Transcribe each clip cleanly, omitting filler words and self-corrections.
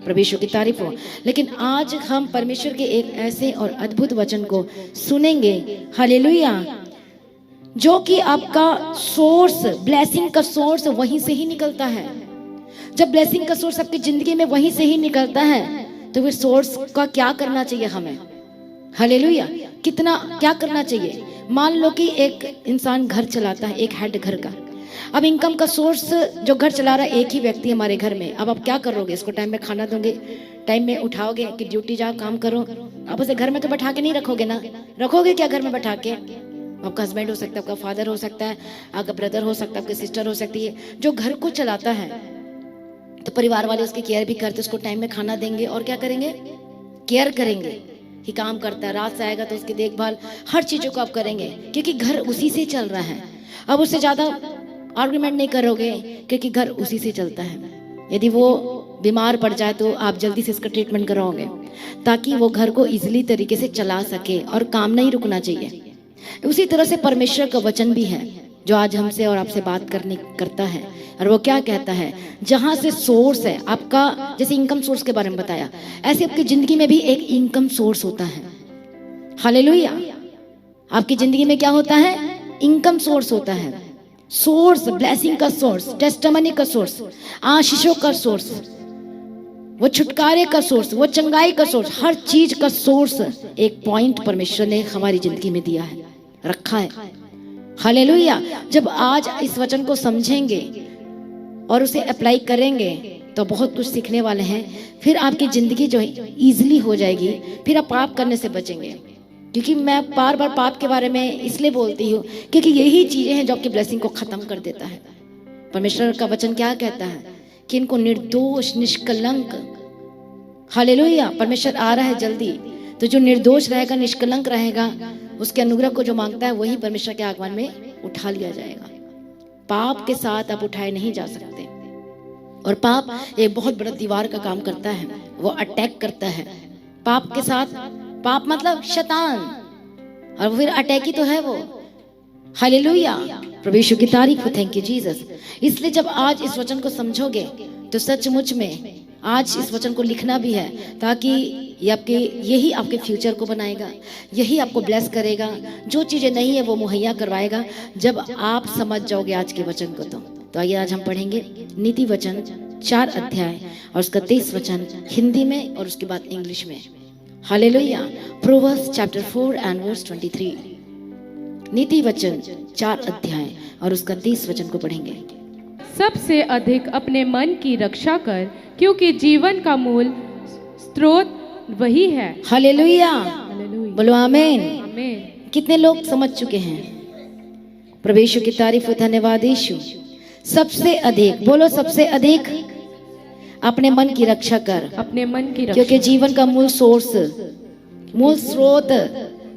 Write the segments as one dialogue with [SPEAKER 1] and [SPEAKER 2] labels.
[SPEAKER 1] प्रभु यीशु की तारीफ हो। लेकिन आज हम परमेश्वर के एक ऐसे और अद्भुत वचन को सुनेंगे, हालेलुया, जो कि आपका सोर्स, ब्लेसिंग का सोर्स वहीं से ही निकलता है। जब ब्लेसिंग का सोर्स आपकी जिंदगी में वहीं से ही निकलता है तो फिर सोर्स का क्या करना चाहिए हमें, हालेलुया, क्या करना चाहिए। मान लो कि एक इंसान घर चलाता है, एक हेड घर का। अब इनकम का सोर्स जो घर चला रहा है एक ही व्यक्ति हमारे घर में। अब आप क्या करोगे, इसको टाइम में खाना दोगे, टाइम में उठाओगे कि ड्यूटी जाओ काम करो। आप उसे घर में तो बैठा के नहीं रखोगे ना, रखोगे क्या घर में बैठा के। आपका हस्बैंड हो सकता है, आपका फादर हो सकता है, आपका ब्रदर हो सकता है, आपकी सिस्टर हो सकती है। जो घर को चलाता है तो परिवार वाले उसकी केयर भी करते, उसको टाइम में खाना देंगे और क्या करेंगे, केयर करेंगे कि काम करता है, रात से आएगा तो उसकी देखभाल, हर चीजों को आप करेंगे क्योंकि घर उसी से चल रहा है। अब उससे ज्यादा आर्गुमेंट नहीं करोगे क्योंकि घर उसी से चलता है। यदि वो बीमार पड़ जाए तो आप जल्दी से इसका ट्रीटमेंट कराओगे ताकि वो घर को इजीली तरीके से चला सके और काम नहीं रुकना चाहिए। उसी तरह से परमेश्वर का वचन भी है जो आज हमसे और आपसे बात करता है। और वो क्या कहता है, जहां से सोर्स है आपका, जैसे इनकम सोर्स के बारे में बताया, ऐसे आपकी जिंदगी में भी एक इनकम सोर्स होता है। हालेलुया, आपकी जिंदगी में क्या होता है, इनकम सोर्स होता है। सोर्स, ब्लेसिंग का सोर्स, टेस्टिमनी का सोर्स, आशीषों का सोर्स, वो छुटकारे का सोर्स, वो चंगाई का सोर्स, हर चीज का सोर्स एक पॉइंट परमेश्वर ने हमारी जिंदगी में दिया है, रखा है। हालेलुया, जब आज इस वचन को समझेंगे और उसे अप्लाई करेंगे तो बहुत कुछ सीखने वाले हैं। फिर आपकी जिंदगी जो है इजीली हो जाएगी, फिर आप पाप करने से बचेंगे। क्योंकि मैं बार बार पाप के बारे में इसलिए बोलती हूँ क्योंकि यही चीजें हैं जो आपकी ब्लेसिंग को खत्म कर देता है। परमेश्वर का वचन क्या कहता है कि इनको निर्दोष, निष्कलंक, हालेलुया, परमेश्वर आ रहा है जल्दी, तो जो निर्दोष रहेगा, निष्कलंक रहेगा, उसके अनुग्रह को जो मांगता है वही परमेश्वर के आगमन में उठा लिया जाएगा। पाप के साथ आप उठाए नहीं जा सकते। और पाप एक बहुत बड़ा दीवार का काम करता है, वो अटैक करता है पाप के साथ। पाप मतलब शैतान, और फिर अटैक ही तो है वो। हालेलुया, प्रभु यीशु की तारीफ हो, थैंक यू जीसस। इसलिए जब आज इस वचन को समझोगे तो सचमुच में आज इस वचन को लिखना भी है ताकि यही आपके फ्यूचर को बनाएगा, यही आपको ब्लेस करेगा। जो चीजें नहीं है वो मुहैया करवाएगा जब आप समझ जाओगे आज के वचन को। तो आइए आज हम पढ़ेंगे नीति वचन 4 अध्याय और उसका 23 वचन हिंदी में और उसके बाद इंग्लिश में। Hallelujah, proverbs chapter 4 and verse 23। नीति वचन 4 अध्याय और उसका 23 वचन को पढ़ेंगे।
[SPEAKER 2] सबसे अधिक अपने मन की रक्षा कर, क्योंकि जीवन का मूल स्रोत वही है।
[SPEAKER 1] हालेलुया, बोलो आमीन।
[SPEAKER 2] आमीन।
[SPEAKER 1] कितने लोग समझ चुके हैं? प्रभु यीशु की तारीफ हो, धन्यवाद यीशु। सबसे अधिक, बोलो सबसे अधिक अपने मन की रक्षा कर,
[SPEAKER 2] अपने मन की रक्षा,
[SPEAKER 1] क्योंकि जीवन का मूल सोर्स, मूल स्रोत,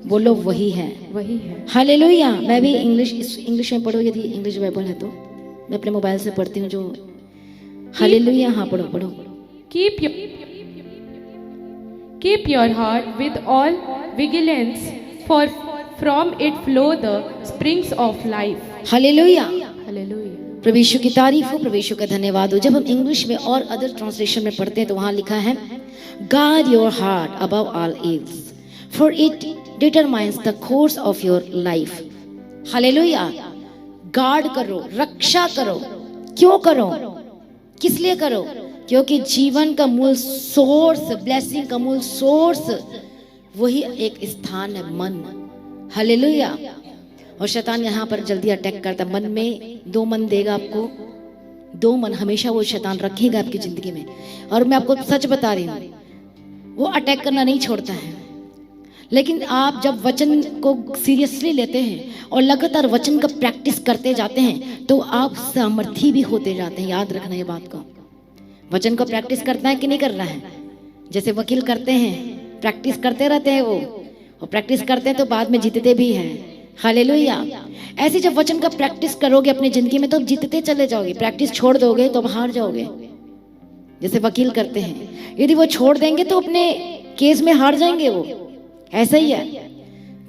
[SPEAKER 1] बोलो वही है,
[SPEAKER 2] वही है।
[SPEAKER 1] हालेलुया। मैं भी इंग्लिश में पढ़ो, यदि इंग्लिश बाइबल है तो। मैं अपने मोबाइल से पढ़ती हूँ जो हालेलुया। हाँ, पढ़ो।
[SPEAKER 2] Keep your heart with all vigilance, for from it flow the springs of life.
[SPEAKER 1] Hallelujah,
[SPEAKER 2] hallelujah.
[SPEAKER 1] प्रभु यीशु की तारीफ हो, प्रभु यीशु का धन्यवाद हो। जब हम इंग्लिश में और अदर ट्रांसलेशन में पढ़ते हैं तो वहां लिखा है, guard your heart above all ills, for it determines the course of your life. Hallelujah, guard करो, रक्षा करो। क्यों करो, किस लिए करो? क्योंकि जीवन का मूल सोर्स, ब्लेसिंग का मूल सोर्स वही एक स्थान है, मन। हालेलुया। और शैतान यहाँ पर जल्दी अटैक करता है। मन में 2 मन देगा आपको, 2 मन हमेशा वो शैतान रखेगा आपकी जिंदगी में। और मैं आपको सच बता रही हूँ, वो अटैक करना नहीं छोड़ता है। लेकिन आप जब वचन को सीरियसली लेते हैं और लगातार वचन का प्रैक्टिस करते जाते हैं तो आप सामर्थी भी होते जाते हैं। याद रखना ये बात को। वचन को प्रैक्टिस करना है कि नहीं करना है? जैसे वकील करते हैं, प्रैक्टिस करते रहते हैं वो, और प्रैक्टिस करते हैं तो बाद में जीतते भी हैं। हालेलुया। ऐसे जब वचन का प्रैक्टिस करोगे अपनी जिंदगी में तो जीतते चले जाओगे। प्रैक्टिस छोड़ दोगे तो हार जाओगे। जैसे वकील करते हैं, यदि वो छोड़ देंगे तो अपने केस में हार जाएंगे वो। ऐसा ही है।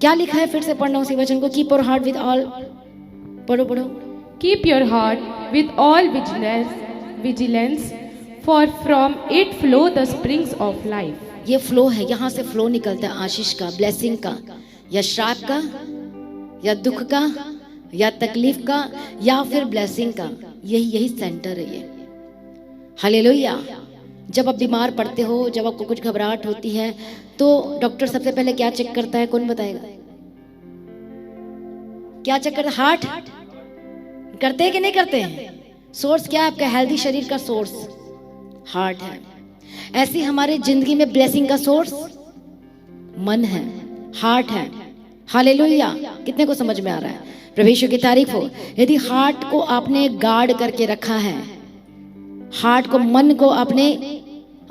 [SPEAKER 1] क्या लिखा है, फिर से पढ़ना उसी वचन को। Keep your heart with all, पढ़ो।
[SPEAKER 2] Keep your heart with all vigilance, for from it flow the springs of life.
[SPEAKER 1] ये फ्लो है, यहाँ से फ्लो निकलता है आशीष का, ब्लेसिंग का, या श्राप का, या दुख का, या तकलीफ का, या फिर ब्लेसिंग का। यही सेंटर है ये। हालेलुया। जब आप बीमार पड़ते हो, जब आपको कुछ घबराहट होती है, तो डॉक्टर सबसे पहले क्या चेक करता है? कौन बताएगा? क्या चेक करता है? हार्ट करते हैं कि नहीं करते हैं? सोर्स क्या है आपका? हेल्दी शरीर का सोर्स हार्ट है। ऐसी हमारे जिंदगी में ब्लेसिंग का सोर्स मन है, हार्ट है। हालेलुया। कितने को समझ में आ रहा है? प्रभु यीशु की तारीफ हो। यदि हार्ट को आपने गार्ड करके रखा है, हार्ट को, मन को आपने,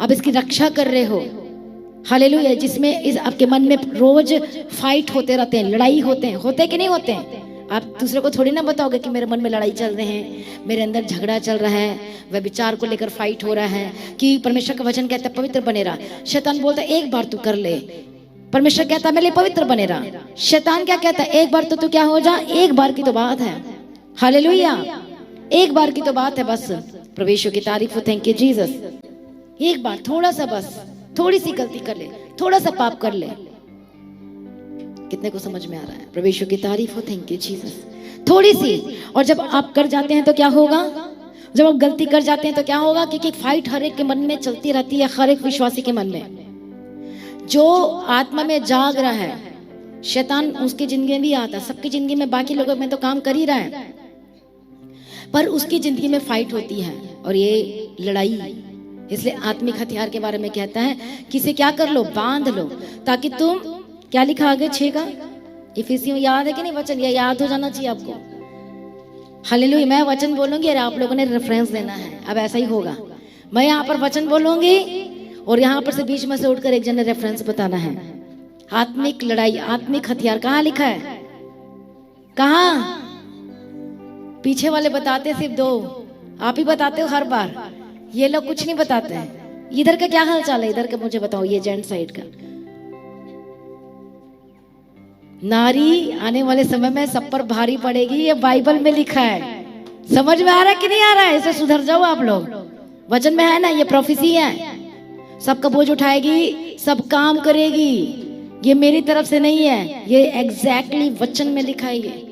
[SPEAKER 1] आप इसकी रक्षा कर रहे हो, हालेलुया, जिसमें इस आपके मन में रोज फाइट होते रहते हैं, लड़ाई होते कि नहीं होते हैं? आप दूसरे को थोड़ी ना बताओगे कि मेरे मन में लड़ाई चल रहे हैं, मेरे अंदर झगड़ा चल रहा है, वह विचार को लेकर फाइट हो रहा है। कि परमेश्वर का वचन कहता है पवित्र बने रहा। शैतान बोलता है एक बार तू कर ले, परमेश्वर कहता है मेरे लिए पवित्र बने रहा। शैतान क्या कहता है? एक बार तो तू क्या हो जा, एक बार की तो बात है। हालेलुया। एक बार की तो बात है बस। प्रभु यीशु की तारीफ हो। Thank you Jesus. एक बार थोड़ा सा, बस थोड़ी सी गलती कर ले, थोड़ा सा पाप कर ले। कितने को समझ में आ रहा है? प्रभु यीशु की तारीफ हो। Thank you Jesus. थोड़ी सी, और जब आप कर जाते हैं तो क्या होगा? जब आप गलती कर जाते हैं तो क्या होगा? क्योंकि फाइट हर एक के मन में चलती रहती है, हर एक विश्वासी के मन में। जो आत्मा में जाग रहा है, शैतान उसकी जिंदगी में भी आता है, सबकी जिंदगी में, बाकी लोगों में तो काम कर ही रहा है, पर उसकी जिंदगी में फाइट होती है और ये लड़ाई। इसलिए आत्मिक हथियार के बारे में कहता है कि इसे क्या कर लो? बांध लो, ताकि तुम, क्या लिखा आगे 6 का? इफिसियों याद है कि नहीं वचन? ये याद हो जाना चाहिए आपको। हालेलुया। मैं वचन बोलूंगी और आप लोगों ने रेफरेंस देना है। अब ऐसा ही होगा, मैं यहाँ पर वचन बोलूंगी और यहाँ पर से बीच में से उठकर एक जन ने रेफरेंस बताना है। आत्मिक लड़ाई, आत्मिक हथियार कहाँ लिखा है? कहाँ? पीछे वाले बताते सिर्फ 2, आप ही बताते हो हर बार, ये लोग कुछ नहीं बताते हैं। इधर का क्या हाल चाल है? इधर का मुझे बताओ, ये जेंट साइड का। नारी आने वाले समय में सब पर भारी पड़ेगी, ये बाइबल में लिखा है। समझ में आ रहा है कि नहीं आ रहा है? इसे सुधर जाओ आप लोग। वचन में है ना, ये प्रोफेसी है। सबका बोझ उठाएगी, सब काम करेगी। ये मेरी तरफ से नहीं है, ये एग्जैक्टली वचन में लिखा है। ये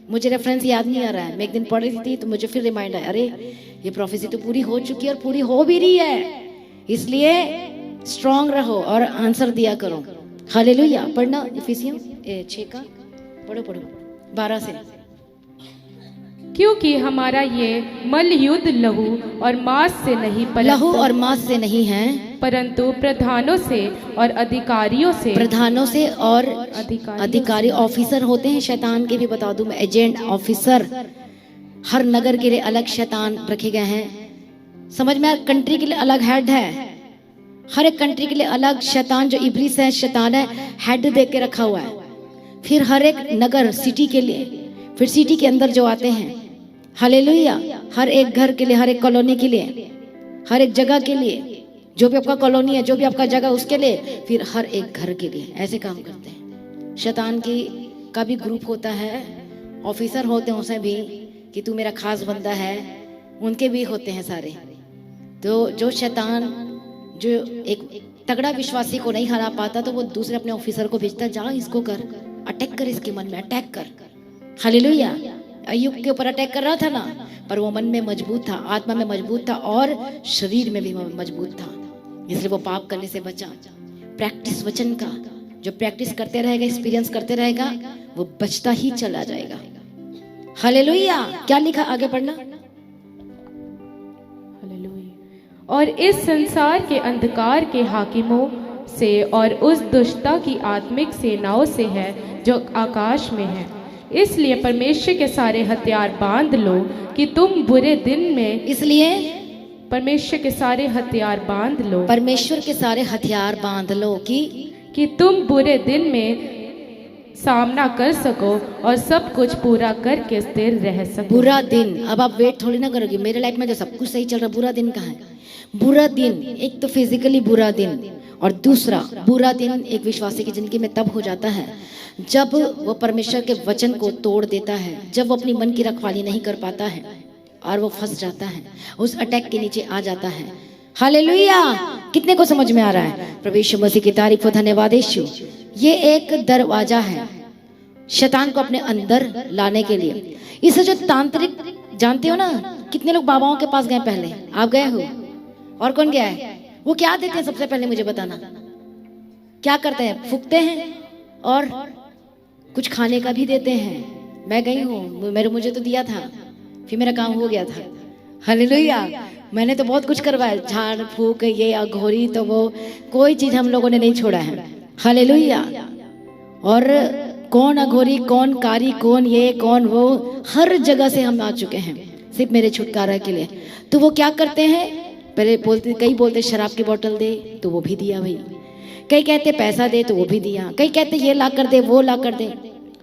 [SPEAKER 1] मुझे रेफरेंस याद नहीं आ रहा है, मैं एक दिन पढ़ रही थी तो मुझे फिर रिमाइंड आया, अरे ये प्रोफेसी तो पूरी हो चुकी है और पूरी हो भी रही है। इसलिए स्ट्रांग रहो और आंसर दिया करो। हालेलुया। पढ़ना इफिसियों 6 का, पढ़ो 12 से।
[SPEAKER 2] क्योंकि हमारा ये मल युद्ध लहू और मांस से नहीं,
[SPEAKER 1] लहू और मांस से नहीं है,
[SPEAKER 2] परंतु प्रधानों से और अधिकारियों से। प्रधानों से और
[SPEAKER 1] अधिकारी ऑफिसर होते हैं शैतान के भी, बता दूं मैं, एजेंट ऑफिसर। हर नगर के लिए अलग शैतान रखे गए हैं। समझ में? कंट्री के लिए अलग हेड है, हर एक कंट्री के लिए अलग शैतान, जो इब्लीस है, शैतान है, हेड दे के रखा हुआ है। फिर हर एक नगर, सिटी के लिए, फिर सिटी के अंदर जो आते हैं, हालेलुया, हर एक घर के लिए, हर एक कॉलोनी के लिए, हर एक जगह के लिए, जो भी आपका कॉलोनी है, जो भी आपका जगह, उसके लिए, फिर हर एक घर के लिए। ऐसे काम करते हैं। शैतान की का भी ग्रुप होता है, ऑफिसर होते हैं उसमें भी, कि तू मेरा खास बंदा है, उनके भी होते हैं सारे। तो जो शैतान, जो एक तगड़ा विश्वासी को नहीं हरा पाता, तो वो दूसरे अपने ऑफिसर को भेजता, जा इसको कर, अटैक कर, इसके मन में अटैक कर। हालेलुया। अय्यूब के ऊपर अटैक कर रहा था ना, पर वो मन में मजबूत था, आत्मा में मजबूत था और शरीर में भी मजबूत था, इसलिए वो पाप करने से बचा। प्रैक्टिस वचन का, जो प्रैक्टिस करते रहेगा, एक्सपीरियंस करते रहेगा, वो बचता ही चला जाएगा। हालेलुया। क्या लिखा? आगे पढ़ना।
[SPEAKER 2] और इस संसार के अंधकार के हाकिमों से और उस दुष्टता की आत्मिक सेनाओं से है जो आकाश में है। इसलिए परमेश्वर के सारे हथियार बांध लो कि तुम बुरे दिन में, इसलिए परमेश्वर के सारे हथियार बांध लो, परमेश्वर के सारे हथियार बांध लो कि तुम बुरे दिन में सामना कर सको और सब कुछ पूरा करके स्थिर रह सको। बुरा दिन, अब आप वेट थोड़ी ना करोगे, मेरे लाइफ में जो सब कुछ सही चल रहा, बुरा दिन कहाँ है? बुरा दिन, एक तो फिजिकली बुरा दिन, और दूसरा बुरा दिन एक विश्वासी की जिंदगी में तब हो जाता है जब वो परमेश्वर के वचन को तोड़ देता है, जब वो अपनी मन की रखवाली नहीं कर पाता है और वो फंस जाता है, उस अटैक के नीचे आ जाता है।
[SPEAKER 1] हालेलुया। कितने को समझ में आ रहा है? प्रभु यीशु मसीह की तारीफ हो, धन्यवाद यीशु। ये एक दरवाजा है शैतान को अपने अंदर लाने के लिए। इसे जो तांत्रिक जानते हो ना, कितने लोग बाबाओं के पास गए? पहले आप गए हो? और कौन गया है? वो क्या देते हैं सबसे पहले मुझे बताना, क्या करते हैं? फूकते हैं और कुछ खाने का भी देते हैं। मैं गई हूँ, मुझे तो दिया था, फिर मेरा काम हो गया था। हालेलुया। मैंने तो बहुत कुछ करवाया, झाड़ फूक ये अघोरी, तो वो कोई चीज हम लोगों ने नहीं छोड़ा है। हालेलुया। और कौन अघोरी, कौन कारी, कौन ये, कौन वो, हर जगह से हम आ चुके हैं सिर्फ मेरे छुटकारा के लिए। तो वो क्या करते हैं? पहले बोलते, कई बोलते शराब की बोतल दे, तो वो भी दिया भाई। कई कहते पैसा दे, तो वो भी दिया। कई कहते ये ला कर दे, वो ला कर दे।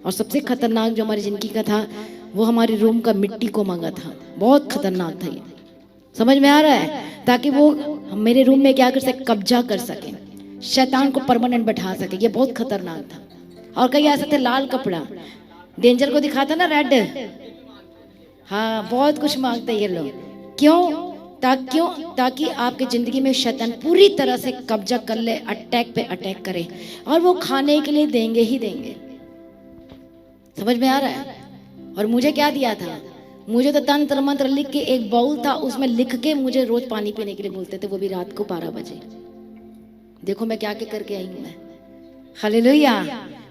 [SPEAKER 1] और सबसे खतरनाक जो हमारी जिंदगी का था, वो हमारे रूम का मिट्टी को मांगा था। बहुत खतरनाक था ये, समझ में आ रहा है? ताकि वो मेरे रूम में क्या कर सके? कब्जा कर सके, शैतान को परमानेंट बैठा सके। ये बहुत खतरनाक था। और कई ऐसे थे, लाल कपड़ा डेंजर को दिखाता ना, रेड। हाँ, बहुत कुछ मांगते ये लोग। क्यों? ताकि आपकी जिंदगी में शैतान पूरी तरह से कब्जा कर ले, अटैक पे अटैक करे। और वो खाने के लिए देंगे ही देंगे। समझ में आ रहा है? और मुझे क्या दिया था? मुझे तो तंत्र मंत्र लिख के एक बाउल था, उसमें लिख के मुझे रोज पानी पीने के लिए बोलते थे, वो भी रात को 12 बजे। देखो मैं क्या क्या करके आई हूं मैं। हालेलुया।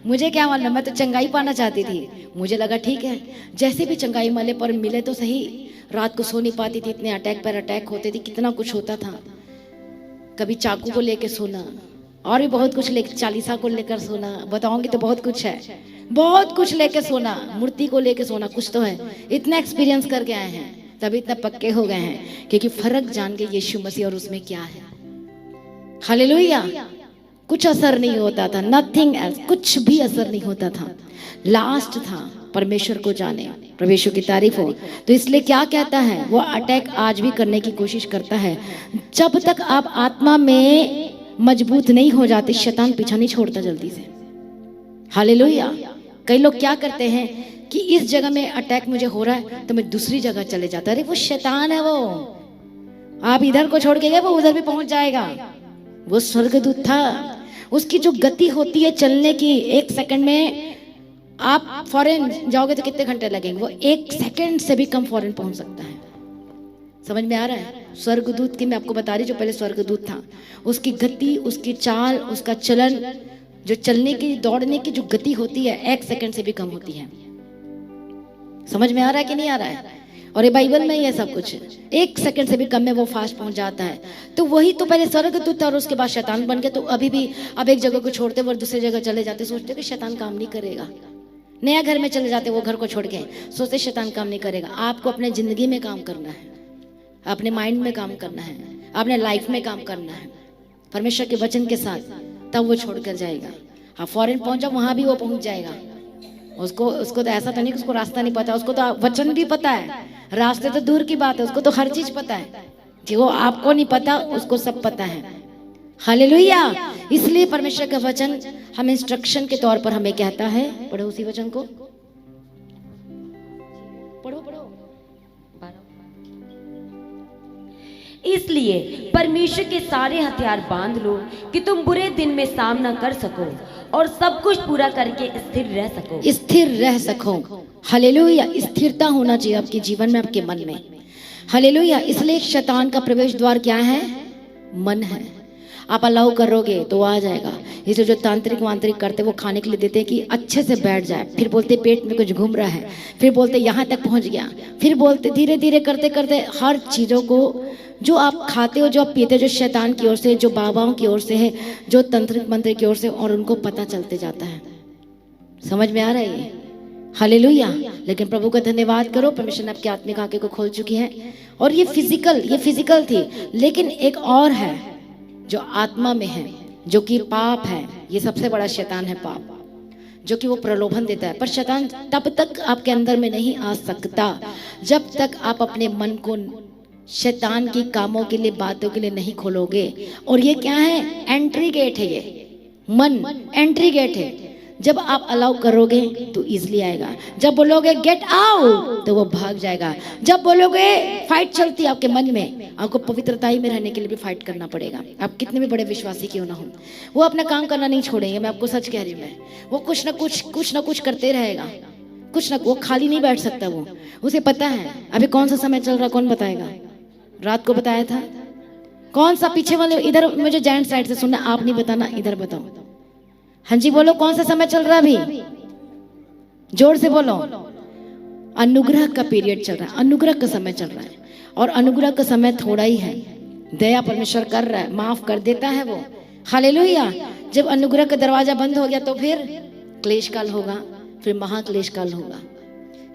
[SPEAKER 1] मुझे क्या मालूम, मैं तो चंगाई पाना चाहती थी। मुझे लगा ठीक है, जैसे भी चंगाई माले पर मिले तो सही। रात को सो नहीं पाती थी, इतने अटैक पर अटैक होते थे, कितना कुछ होता था। कभी चाकू को लेके सोना, और भी बहुत कुछ लेकर, चालीसा को लेकर सोना, बताऊंगी तो बहुत कुछ है। बहुत कुछ लेके सोना, मूर्ति को लेके सोना, कुछ तो है। इतना एक्सपीरियंस करके आए हैं, तभी इतना पक्के हो गए हैं, क्योंकि फर्क जान के यीशु मसीह और उसमें क्या है। हालेलुया। कुछ असर नहीं होता था, नथिंग एल्स, कुछ भी असर नहीं होता था। लास्ट था परमेश्वर को जाने। परमेश्वर की तारीफ हो। तो इसलिए क्या कहता है, वो अटैक आज भी करने की कोशिश करता है। जब तक आप आत्मा में मजबूत नहीं हो जाते, शैतान पीछा नहीं छोड़ता जल्दी से। हालेलुया। कई लोग क्या करते हैं कि इस जगह में अटैक मुझे हो रहा है तो मैं दूसरी जगह चले जाता। अरे वो शैतान है, वो आप इधर को छोड़ के गए, वो उधर भी पहुंच जाएगा। वो स्वर्गदूत था। उसकी जो गति होती है चलने की, 1 सेकंड में आप फॉरेन जाओगे तो कितने घंटे लगेंगे, वो 1 सेकंड से भी कम फॉरेन पहुंच सकता है। समझ में आ रहा है? स्वर्गदूत की मैं आपको बता रही, जो पहले स्वर्गदूत था, उसकी गति, उसकी चाल, उसका चलन, जो चलने की, दौड़ने की जो गति होती है, 1 सेकंड से भी कम होती है। समझ में आ रहा है कि नहीं आ रहा है? और ये बाइबल में ही है सब कुछ। 1 सेकंड से भी कम में वो फास्ट पहुंच जाता है। तो वही तो पहले स्वर्गदूत था और उसके बाद शैतान बन गया। तो अभी भी अब एक जगह को छोड़ते वो दूसरी जगह चले जाते, सोचते कि शैतान काम नहीं करेगा। नया घर में चले जाते, वो घर को छोड़ के, सोचते शैतान काम नहीं करेगा। आपको अपने जिंदगी में काम करना है, अपने माइंड में काम करना है, अपने लाइफ में काम करना है परमेश्वर के वचन के साथ, तब वो छोड़ कर जाएगा। हाँ, फॉरेन पहुंच जाओ, वहां भी वो पहुंच जाएगा। उसको तो ऐसा तो नहीं कि उसको रास्ता नहीं पता, उसको तो वचन भी पता है। रास्ते तो दूर की बात है, उसको तो हर चीज पता है। कि वो आपको नहीं पता, उसको सब पता है। हालेलुया। इसलिए परमेश्वर का वचन हम इंस्ट्रक्शन के तौर पर हमें कहता है, पढ़ो उसी वचन को, पढ़ो।
[SPEAKER 3] इसलिए परमेश्वर के सारे हथियार बांध लो कि तुम बुरे दिन में सामना कर सको और सब कुछ पूरा करके स्थिर रह सको।
[SPEAKER 1] स्थिर रह सको। हालेलुया। स्थिरता होना चाहिए आपके जीवन में, आपके मन में। हालेलुया। इसलिए शैतान का प्रवेश द्वार क्या है? मन है। आप अलाउ करोगे तो आ जाएगा। इसलिए जो तांत्रिक वांत्रिक करते, वो खाने के लिए देते हैं कि अच्छे से बैठ जाए, फिर बोलते पेट में कुछ घूम रहा है, फिर बोलते यहाँ तक पहुँच गया, फिर बोलते धीरे धीरे करते करते हर चीज़ों को जो आप खाते हो, जो आप पीते हो, जो शैतान की ओर से, जो बाबाओं की ओर से है, जो तंत्रिक मंत्र की ओर से, और उनको पता चलते जाता है। समझ में आ रहा है ये? हालेलुया। लेकिन प्रभु का धन्यवाद करो, परमेश्वर ने आपकी आत्मिक आंखें को खोल चुकी है। और ये फिजिकल थी, लेकिन एक और है जो आत्मा में है, जो कि पाप है। ये सबसे बड़ा शैतान है, पाप, जो कि वो प्रलोभन देता है। पर शैतान तब तक आपके अंदर में नहीं आ सकता जब तक आप अपने मन को शैतान की कामों के लिए, बातों के लिए नहीं खोलोगे। और ये क्या है? एंट्री गेट है। ये मन एंट्री गेट है। जब आप अलाउ करोगे तो इजीली आएगा, जब बोलोगे गेट आउट तो वो भाग जाएगा। जब बोलोगे फाइट चलती है आपके मन में, आपको पवित्रताई में रहने के लिए भी फाइट करना पड़ेगा। आप कितने भी बड़े विश्वासी क्यों ना हो, वो अपना काम करना नहीं छोड़ेंगे। मैं आपको सच कह रही हूँ, मैं वो कुछ ना कुछ करते रहेगा, कुछ ना, वो खाली नहीं बैठ सकता। वो उसे पता है अभी कौन सा समय चल रहा, कौन बताएगा? रात को बताया था कौन सा, पीछे वाले इधर मुझे जैंट साइड से सुनना, आप नहीं बताना, इधर बताओ। हाँ जी बोलो, कौन सा समय चल रहा है अभी? जोर से बोलो। अनुग्रह का पीरियड चल रहा है, अनुग्रह का समय चल रहा है। और अनुग्रह का समय थोड़ा ही है, दया परमेश्वर कर रहा है, माफ कर देता है वो। हालेलुया। जब अनुग्रह का दरवाजा बंद हो गया तो फिर क्लेश काल होगा, फिर महाक्लेश काल होगा।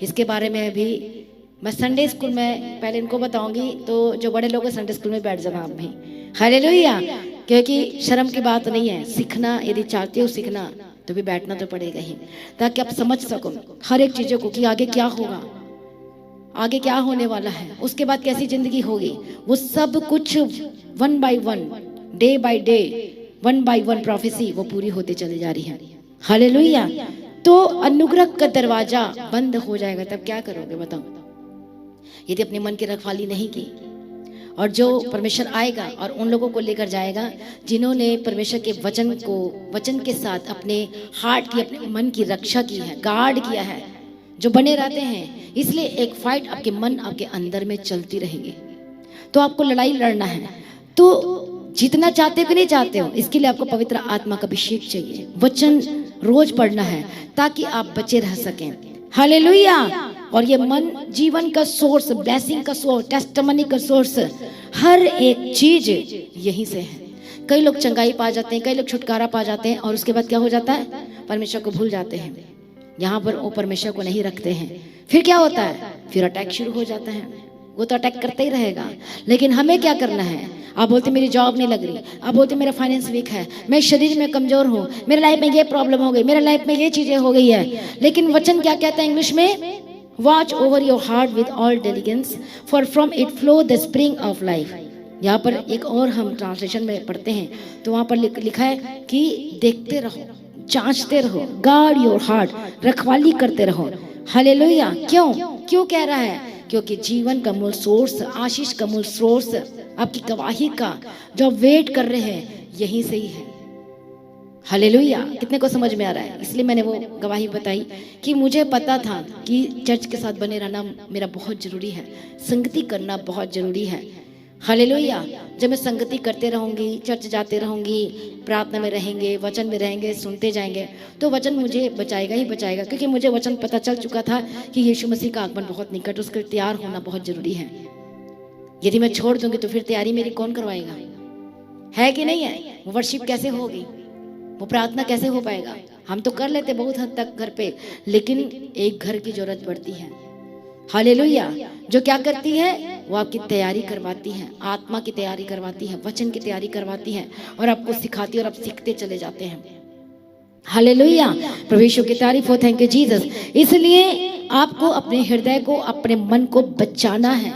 [SPEAKER 1] इसके बारे में भी मैं संडे स्कूल में पहले इनको बताऊंगी, तो जो बड़े लोग हैं संडे स्कूल में बैठ जाना आप भी। हालेलुया। क्योंकि शर्म की बात नहीं है, सीखना यदि चाहते हो सीखना तो भी बैठना तो पड़ेगा ही, ताकि आप समझ सको हर एक चीजों को कि आगे क्या होगा, आगे क्या होने वाला है, उसके बाद कैसी जिंदगी होगी। वो सब कुछ one by one, day by day, one by one prophecy वो पूरी होती चली जा रही है। हालेलुया। तो अनुग्रह का दरवाजा बंद हो जाएगा, तब क्या करोगे बताओ? यदि अपने मन की रखवाली नहीं की, और जो परमेश्वर आएगा और उन लोगों को लेकर जाएगा जिन्होंने परमेश्वर के वचन को, वचन के साथ अपने हार्ट की, अपने मन की रक्षा की है, गार्ड किया है, जो बने रहते हैं। इसलिए एक फाइट आपके मन, आपके अंदर में चलती रहेगी। तो आपको लड़ाई लड़ना है, तो जीतना चाहते हो कि नहीं चाहते हो, इसके लिए आपको पवित्र आत्मा का अभिषेक चाहिए। वचन रोज पढ़ना है ताकि आप बचे रह सकें। हालेलुया। और ये मन जीवन का सोर्स, ब्लेसिंग का सोर्स, टेस्टिमनी का सोर्स, हर एक चीज यहीं से है। कई लोग चंगाई पा जाते हैं, कई लोग छुटकारा पा जाते हैं, और उसके बाद क्या हो जाता है? परमेश्वर को भूल जाते हैं। यहाँ पर वो परमेश्वर को नहीं रखते हैं, फिर क्या होता है? फिर अटैक शुरू हो जाता है। वो तो अटैक करते ही रहेगा, लेकिन हमें क्या करना है? आप बोलते मेरी जॉब नहीं लग रही, आप बोलते मेरा फाइनेंस वीक है, मैं शरीर में कमजोर हूँ, मेरे लाइफ में ये प्रॉब्लम हो गई, मेरे लाइफ में ये चीजें हो गई है। लेकिन वचन क्या कहता है इंग्लिश में? Watch over your heart with all diligence, for from it flow the spring of life. यहाँ पर एक और हम ट्रांसलेशन में पढ़ते हैं तो वहाँ पर लिखा है कि देखते रहो, जांचते रहो, गार्ड योर हार्ट, रखवाली करते रहो। हालेलुया। क्यों कह रहा है? क्योंकि जीवन का मूल सोर्स, आशीष का मूल सोर्स, आपकी गवाही का जो वेट कर रहे हैं यहीं से ही है। हालेलुया। कितने को समझ में आ रहा है? इसलिए मैंने वो गवाही बताई कि मुझे पता था कि चर्च के साथ बने रहना मेरा बहुत जरूरी है, संगति करना बहुत जरूरी है। हालेलुया। जब मैं संगति करते रहूंगी, चर्च जाते रहूंगी, प्रार्थना में रहेंगे, वचन में रहेंगे, सुनते जाएंगे, तो वचन मुझे बचाएगा ही बचाएगा। क्योंकि मुझे वचन पता चल चुका था कि यीशु मसीह का आगमन बहुत निकट, उसके तैयार होना बहुत जरूरी है। यदि मैं छोड़ दूंगी तो फिर तैयारी मेरी कौन करवाएगा? है कि नहीं है? वो वर्शिप कैसे होगी, वो प्रार्थना कैसे हो पाएगा? हम तो कर लेते बहुत हद तक घर पे, लेकिन एक घर की जरूरत पड़ती है। हालेलुया। जो क्या करती है? वो आपकी तैयारी करवाती है, आत्मा की तैयारी करवाती है, वचन की तैयारी करवाती है, और आपको सिखाती है, और आप सीखते चले जाते हैं। हालेलुया। प्रभु यीशु की तारीफ हो। Thank you Jesus. इसलिए आपको अपने हृदय को, अपने मन को बचाना है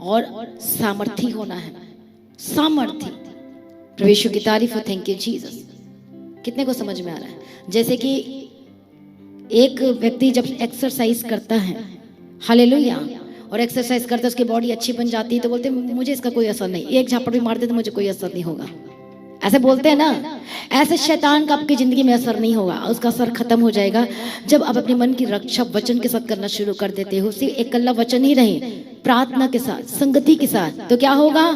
[SPEAKER 1] और सामर्थी होना है, सामर्थी। प्रभु यीशु की तारीफ हो। Thank you Jesus. कितने को समझ में आ रहा है? जैसे कि एक व्यक्ति जब एक्सरसाइज करता है, हालेलुया, और एक्सरसाइज करता है, उसकी बॉडी अच्छी बन जाती है, तो बोलते हैं मुझे इसका कोई असर नहीं, एक झापड़ भी मार दे तो मुझे कोई असर नहीं होगा, ऐसे बोलते हैं ना। ऐसे शैतान का आपकी जिंदगी में असर नहीं होगा, उसका असर खत्म हो जाएगा जब आप अपने मन की रक्षा वचन के साथ करना शुरू कर देते हो। सिर्फ इकल्ला वचन ही नहीं, प्रार्थना के साथ, संगति के साथ, तो क्या होगा?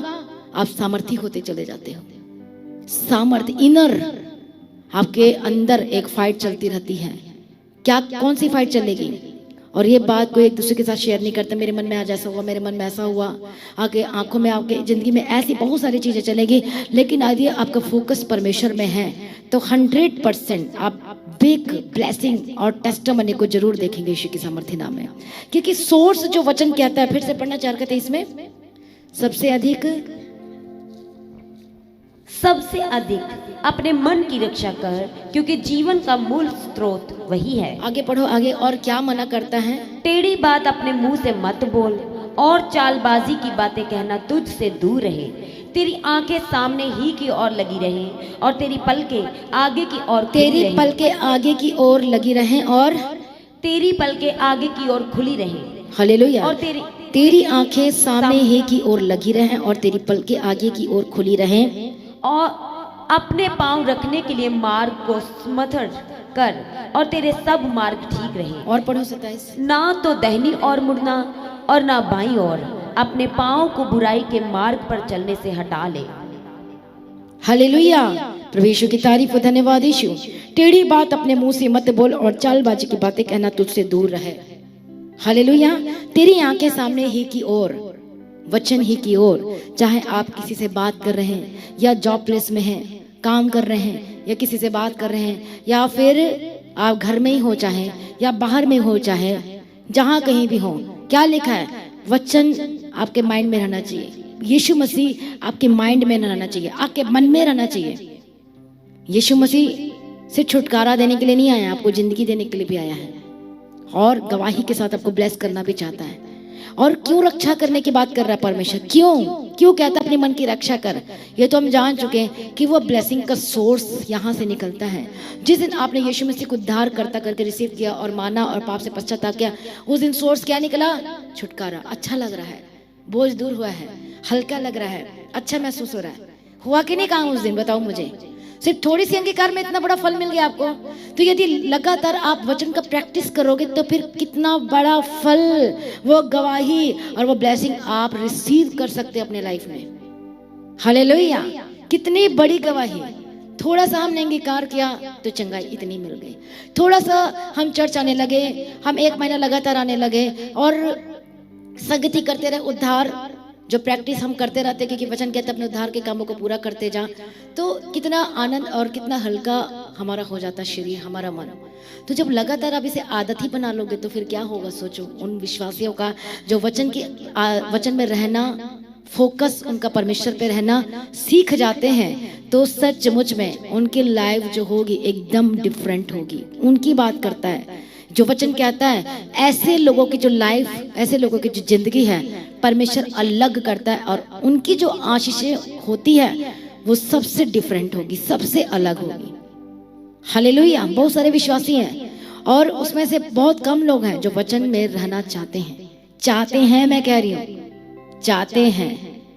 [SPEAKER 1] आप सामर्थी होते चले जाते हो। सामर्थ्य, इनर, आपके अंदर एक फाइट चलती रहती है। क्या, कौन सी फाइट चलेगी? और ये बात को एक दूसरे के साथ शेयर नहीं करते। मेरे मन में आज ऐसा हुआ, मेरे मन में ऐसा हुआ, आगे आंखों में, आपके जिंदगी में ऐसी बहुत सारी चीजें चलेगी, लेकिन यदि आपका फोकस परमेश्वर में है तो 100% आप बिग ब्लेसिंग और टेस्टिमनी को जरूर देखेंगे यीशु की सामर्थ्य नाम में। क्योंकि सोर्स जो वचन कहता है, फिर से पढ़ना चाह रहे थे, इसमें सबसे अधिक
[SPEAKER 3] अपने मन की रक्षा कर, क्योंकि जीवन का मूल स्रोत वही है।
[SPEAKER 1] आगे पढ़ो आगे। और क्या मना करता है?
[SPEAKER 3] टेढ़ी बात अपने मुंह से मत बोल, और चालबाजी की बातें कहना तुझ से दूर रहे, तेरी आंखें सामने ही की ओर लगी रहें और तेरी पलकें आगे की ओर खुली
[SPEAKER 1] तेरी
[SPEAKER 3] रहें।
[SPEAKER 1] पलकें आगे की ओर लगी रहें और
[SPEAKER 3] तेरी पलकें आगे की ओर खुली रहें
[SPEAKER 1] हालेलुया।
[SPEAKER 3] और
[SPEAKER 1] तेरी आंखें सामने ही की ओर लगी रहें और तेरी पलकें आगे की ओर खुली रहें।
[SPEAKER 3] और अपने पांव रखने के लिए मार्ग को समथर कर और तेरे सब मार्ग ठीक रहे।
[SPEAKER 1] और पढ़ो 27।
[SPEAKER 3] ना तो दाहिनी ओर मुड़ना और ना बाईं ओर, अपने पांव को बुराई के मार्ग पर चलने से हटा ले।
[SPEAKER 1] हालेलुया। प्रभु यीशु की तारीफ और धन्यवाद यीशु। टेढ़ी बात अपने मुंह से मत बोल और चालबाजी की बातें कहना तुझसे दूर रहे। हालेलुया। तेरी आंखें सामने ही की ओर, वचन ही की ओर, चाहे आप किसी से बात कर रहे हैं या जॉब प्लेस में हैं, काम कर रहे हैं या किसी से बात कर रहे हैं, या फिर आप घर में ही हो चाहे या बाहर में हो चाहे जहां कहीं भी हो, क्या लिखा है? वचन आपके माइंड में रहना चाहिए। यीशु मसीह आपके माइंड में रहना चाहिए, आपके मन में रहना चाहिए। यीशु मसीह सिर्फ छुटकारा देने के लिए नहीं आया, आपको जिंदगी देने के लिए भी आया है और गवाही के साथ आपको ब्लेस करना भी चाहता है। और क्यों रक्षा करने की बात कर रहा है परमेश्वर? क्यों कहता है अपने मन की रक्षा कर? ये तो हम जान चुके हैं कि वो ब्लेसिंग का सोर्स यहाँ से निकलता है। जिस दिन आपने यीशु मसीह को उद्धार करता करके रिसीव किया और माना और पाप से पश्चाताप किया, उस दिन सोर्स क्या निकला? छुटकारा। अच्छा लग रहा है, बोझ दूर हुआ है, हल्का लग रहा है, अच्छा महसूस हो रहा है। हुआ कि नहीं काम उस दिन? बताओ मुझे। सिर्फ थोड़ी सी अंगीकार में इतना बड़ा फल मिल गया आपको। तो यदि लगातार आप वचन का प्रैक्टिस करोगे तो फिर कितना बड़ा फल, वो गवाही और वो ब्लेसिंग आप रिसीव कर सकते हैं अपने लाइफ में। हालेलुया। कितनी बड़ी गवाही। थोड़ा सा हमने अंगीकार किया तो चंगाई इतनी मिल गई। थोड़ा सा हम चर्च आने लगे, हम 1 महीना लगातार आने लगे और संगति करते रहे, उद्धार जो प्रैक्टिस हम करते रहते, क्योंकि वचन कहते अपने उद्धार के कामों को पूरा करते जा, तो कितना आनंद और कितना हल्का हमारा हो जाता शरीर, हमारा मन। तो जब लगातार आप इसे आदत ही बना लोगे तो फिर क्या होगा? सोचो उन विश्वासियों का जो वचन में रहना, फोकस उनका परमेश्वर पे रहना सीख जाते हैं, तो सचमुच में उनकी लाइफ जो होगी एकदम डिफरेंट होगी। उनकी बात करता है जो वचन कहता है, ऐसे लोगों की जो लाइफ, ऐसे लोगों की जो जिंदगी है परमेश्वर अलग करता है और उनकी जो आशीषें होती है वो सबसे डिफरेंट होगी, सबसे अलग होगी। हालेलुया। बहुत सारे विश्वासी हैं और उसमें से बहुत कम लोग हैं जो वचन में रहना चाहते हैं। मैं कह रही हूँ चाहते हैं।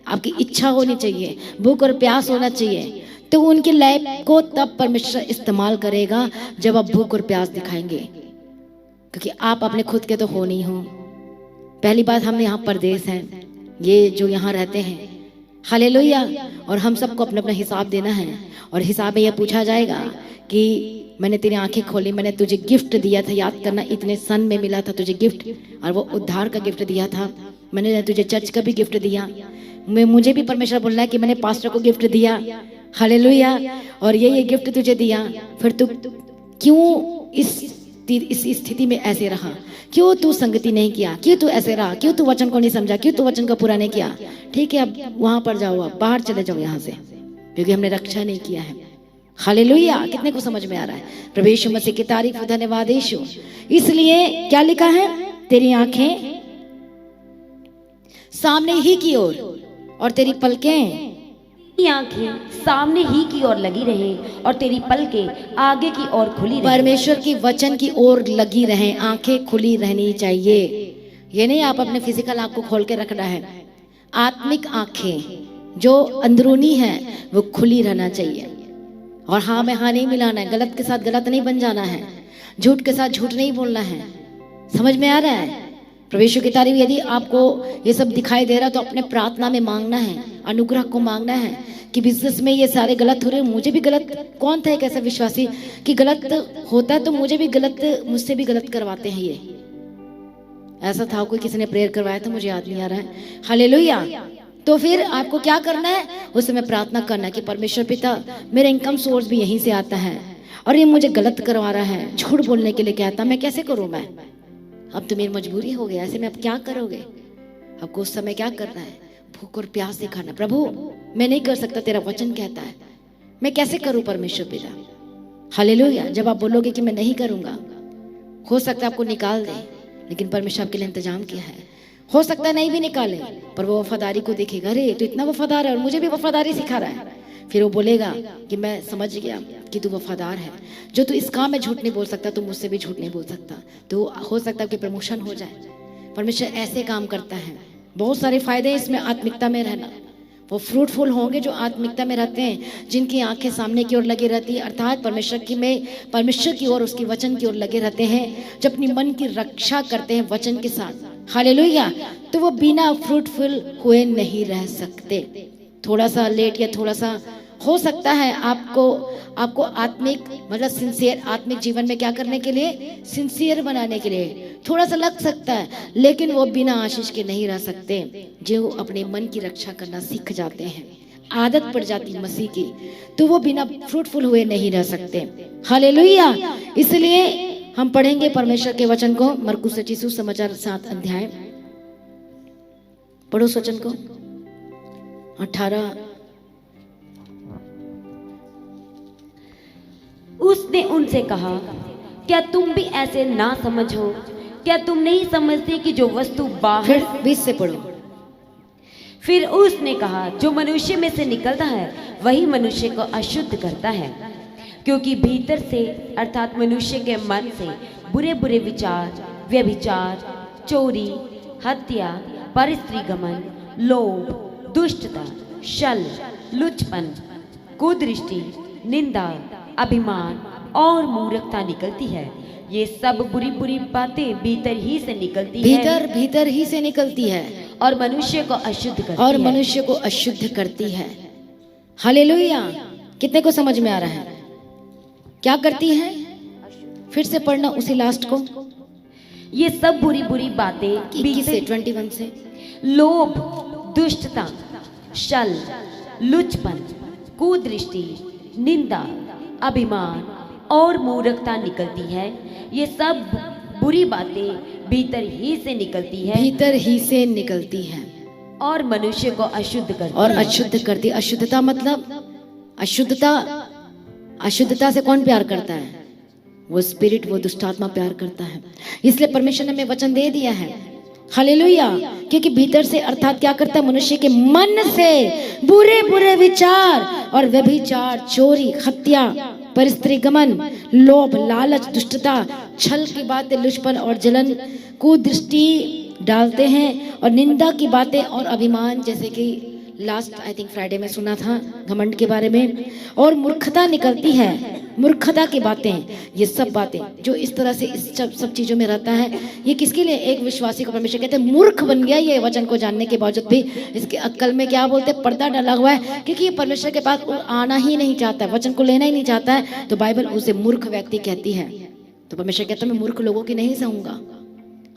[SPEAKER 1] आपकी इच्छा होनी चाहिए, भूख और प्यास होना चाहिए, तो उनकी लाइफ को तब परमेश्वर इस्तेमाल करेगा जब आप भूख और प्यास दिखाएंगे, क्योंकि आप अपने खुद के तो हो नहीं हो। पहली बात, हम यहाँ परदेश हैं, ये जो यहाँ रहते हैं, हालेलुया, और हम सबको अपना अपना हिसाब देना है और हिसाब में यह पूछा जाएगा कि मैंने तेरी आंखें खोली, मैंने तुझे गिफ्ट दिया था, याद करना, इतने सन में मिला था तुझे गिफ्ट, और वो उद्धार का गिफ्ट दिया था। मैंने तुझे चर्च का भी गिफ्ट दिया। मुझे भी परमेश्वर बोलना है कि मैंने पास्टर को गिफ्ट दिया, हालेलुया, और ये गिफ्ट तुझे दिया, फिर तू क्यों इस स्थिति में ऐसे रहा? क्यों तू संगति नहीं किया? क्यों तू ऐसे रहा? क्यों तू वचन को नहीं समझा? क्यों तू वचन का पूरा नहीं किया? ठीक है, अब वहां पर जाओ, आप बाहर चले जाओ यहाँ से, क्योंकि हमने रक्षा नहीं किया है। हालेलुया। कितने को समझ में आ रहा है? प्रभु यीशु मसीह की तारीफ, धन्यवाद यीशु। इसलिए क्या लिखा है? तेरी आंखें सामने ही की ओर और तेरी पलकें,
[SPEAKER 3] आंखें सामने ही की ओर लगी रहे और तेरी पलकें आगे की ओर खुली रहे।
[SPEAKER 1] परमेश्वर की वचन की ओर लगी रहे, आंखें खुली रहनी चाहिए। ये नहीं आप अपने फिजिकल आंख को खोल के रखना है, आत्मिक आंखें जो अंदरूनी है वो खुली रहना चाहिए। और हाँ में हाँ नहीं मिलाना है, गलत के साथ गलत नहीं बन जाना है, झूठ के साथ झूठ नहीं बोलना है। समझ में आ रहा है? प्रभु यीशु की तारीफ। यदि आपको ये सब दिखाई दे रहा तो अपने प्रार्थना में मांगना है, अनुग्रह को मांगना है कि बिजनेस में ये सारे गलत हो रहे हैं, मुझे भी गलत, कौन था एक ऐसा विश्वासी कि गलत होता है तो मुझे भी गलत, मुझसे भी गलत करवाते हैं। ये ऐसा था, कोई किसी ने प्रेयर करवाया था, मुझे याद नहीं आ रहा है। हालेलुया। तो फिर आपको क्या करना है? उस समय प्रार्थना करना कि परमेश्वर पिता, मेरा इनकम सोर्स भी यहीं से आता है और ये मुझे गलत करवा रहा है, झूठ बोलने के लिए कहता, मैं कैसे करूं? मैं अब तो मेरी मजबूरी हो गया, ऐसे में अब क्या करोगे? आपको उस समय क्या करना है? भूख और प्यास दिखाना। प्रभु मैं नहीं कर सकता, तेरा वचन कहता है, मैं कैसे करूं परमेश्वर पिता? हालेलुया। जब आप बोलोगे कि मैं नहीं करूंगा, हो सकता है आपको निकाल दे, लेकिन परमेश्वर आपके लिए इंतजाम किया है। हो सकता है नहीं भी निकाले, पर वो वफादारी को देखेगा, अरे तो इतना वफादार है और मुझे भी वफादारी सिखा रहा है। फिर वो बोलेगा कि मैं समझ गया कि तू वफादार है, जो तू इस काम में झूठ नहीं बोल सकता, तू मुझसे भी झूठ नहीं बोल सकता, तो हो सकता है कि प्रमोशन हो जाए। परमेश्वर ऐसे काम करता है। बहुत सारे फायदे हैं इसमें आत्मिकता में रहना। वो फ्रूटफुल होंगे जो आत्मिकता में रहते हैं, जिनकी आंखें सामने की ओर लगी रहती है, अर्थात परमेश्वर की ओर, उसके वचन की ओर लगे रहते हैं, जो अपनी मन की रक्षा करते हैं वचन के साथ। हालेलुया। तो वो बिना फ्रूटफुल हुए नहीं रह सकते। थोड़ा सा लेट या थोड़ा सा हो सकता है आपको आत्मिक मतलब सिंसियर आत्मिक जीवन में क्या करने के लिए, सिंसियर बनाने के लिए थोड़ा सा लग सकता है, लेकिन वो बिना आशीष के नहीं रह सकते। जो अपने मन की रक्षा करना सीख जाते हैं, आदत पड़ जाती मसीह की, तो वो बिना फ्रूटफुल हुए नहीं रह सकते। हालेलुया। इसलिए हम पढ़ेंगे परमेश्वर के वचन को, मरकुस रचित सुसमाचार 7 अध्याय, पढ़ो उस वचन को 18।
[SPEAKER 3] उसने उनसे कहा, क्या तुम भी ऐसे ना समझ हो? क्या तुम नहीं समझते कि जो वस्तु बाहर,
[SPEAKER 1] फिर 20 से पढ़ो।
[SPEAKER 3] फिर उसने कहा, जो मनुष्य में से निकलता है वही मनुष्य को अशुद्ध करता है, क्योंकि भीतर से अर्थात मनुष्य के मन से बुरे बुरे विचार, व्यभिचार, चोरी, हत्या, परस्त्रीगमन, लोभ, दुष्टता, छल, लुचपन, कुदृष्टि, निंदा, अभिमान और मूर्खता निकलती है। ये सब बुरी बुरी बातें भीतर ही से निकलती है,
[SPEAKER 1] भीतर ही से निकलती है
[SPEAKER 3] और मनुष्य को अशुद्ध करती
[SPEAKER 1] और
[SPEAKER 3] है।
[SPEAKER 1] मनुष्य को अशुद्ध करती है। हालेलुया। कितने को समझ में आ रहा है क्या करती है? फिर से पढ़ना उसी लास्ट को।
[SPEAKER 3] ये सब बुरी बुरी बातें
[SPEAKER 1] 21 से 21 से।
[SPEAKER 3] लोभ, दुष्टता, छल, लुचपन, कुदृष्टि, निंदा, अभिमान और मूर्खता निकलती है। ये सब बुरी बातें भीतर ही से निकलती है,
[SPEAKER 1] भीतर ही से निकलती है
[SPEAKER 3] और मनुष्य को अशुद्ध करती
[SPEAKER 1] और
[SPEAKER 3] है।
[SPEAKER 1] अशुद्ध करती। अशुद्धता मतलब अशुद्धता से कौन प्यार करता है? वो स्पिरिट, वो दुष्टात्मा प्यार करता है। इसलिए परमेश्वर ने हमें वचन दे दिया है। हालेलुया। क्योंकि भीतर से अर्थात क्या करता है? मनुष्य के मन से बुरे बुरे विचार और व्यभिचार, चोरी, हत्या, परस्त्रीगमन, लोभ, लालच, दुष्टता, छल की बातें, लुचपन और जलन, कुदृष्टि डालते हैं, और निंदा की बातें और अभिमान, जैसे कि लास्ट आई थिंक फ्राइडे में सुना था घमंड के बारे में, और मूर्खता निकलती है। मूर्खता की बातें, ये सब बातें जो इस तरह से इस सब चीजों में रहता है, ये किसके लिए? एक विश्वासी को परमेश्वर कहते हैं मूर्ख बन गया ये वचन को जानने के बावजूद भी। इसके अक्ल में क्या बोलते हैं? पर्दा डाला हुआ है, क्योंकि ये परमेश्वर के पास आना ही नहीं चाहता है, वचन को लेना ही नहीं चाहता है, तो बाइबल उसे मूर्ख व्यक्ति कहती है। तो परमेश्वर कहता है मैं मूर्ख लोगों की नहीं सहूंगा।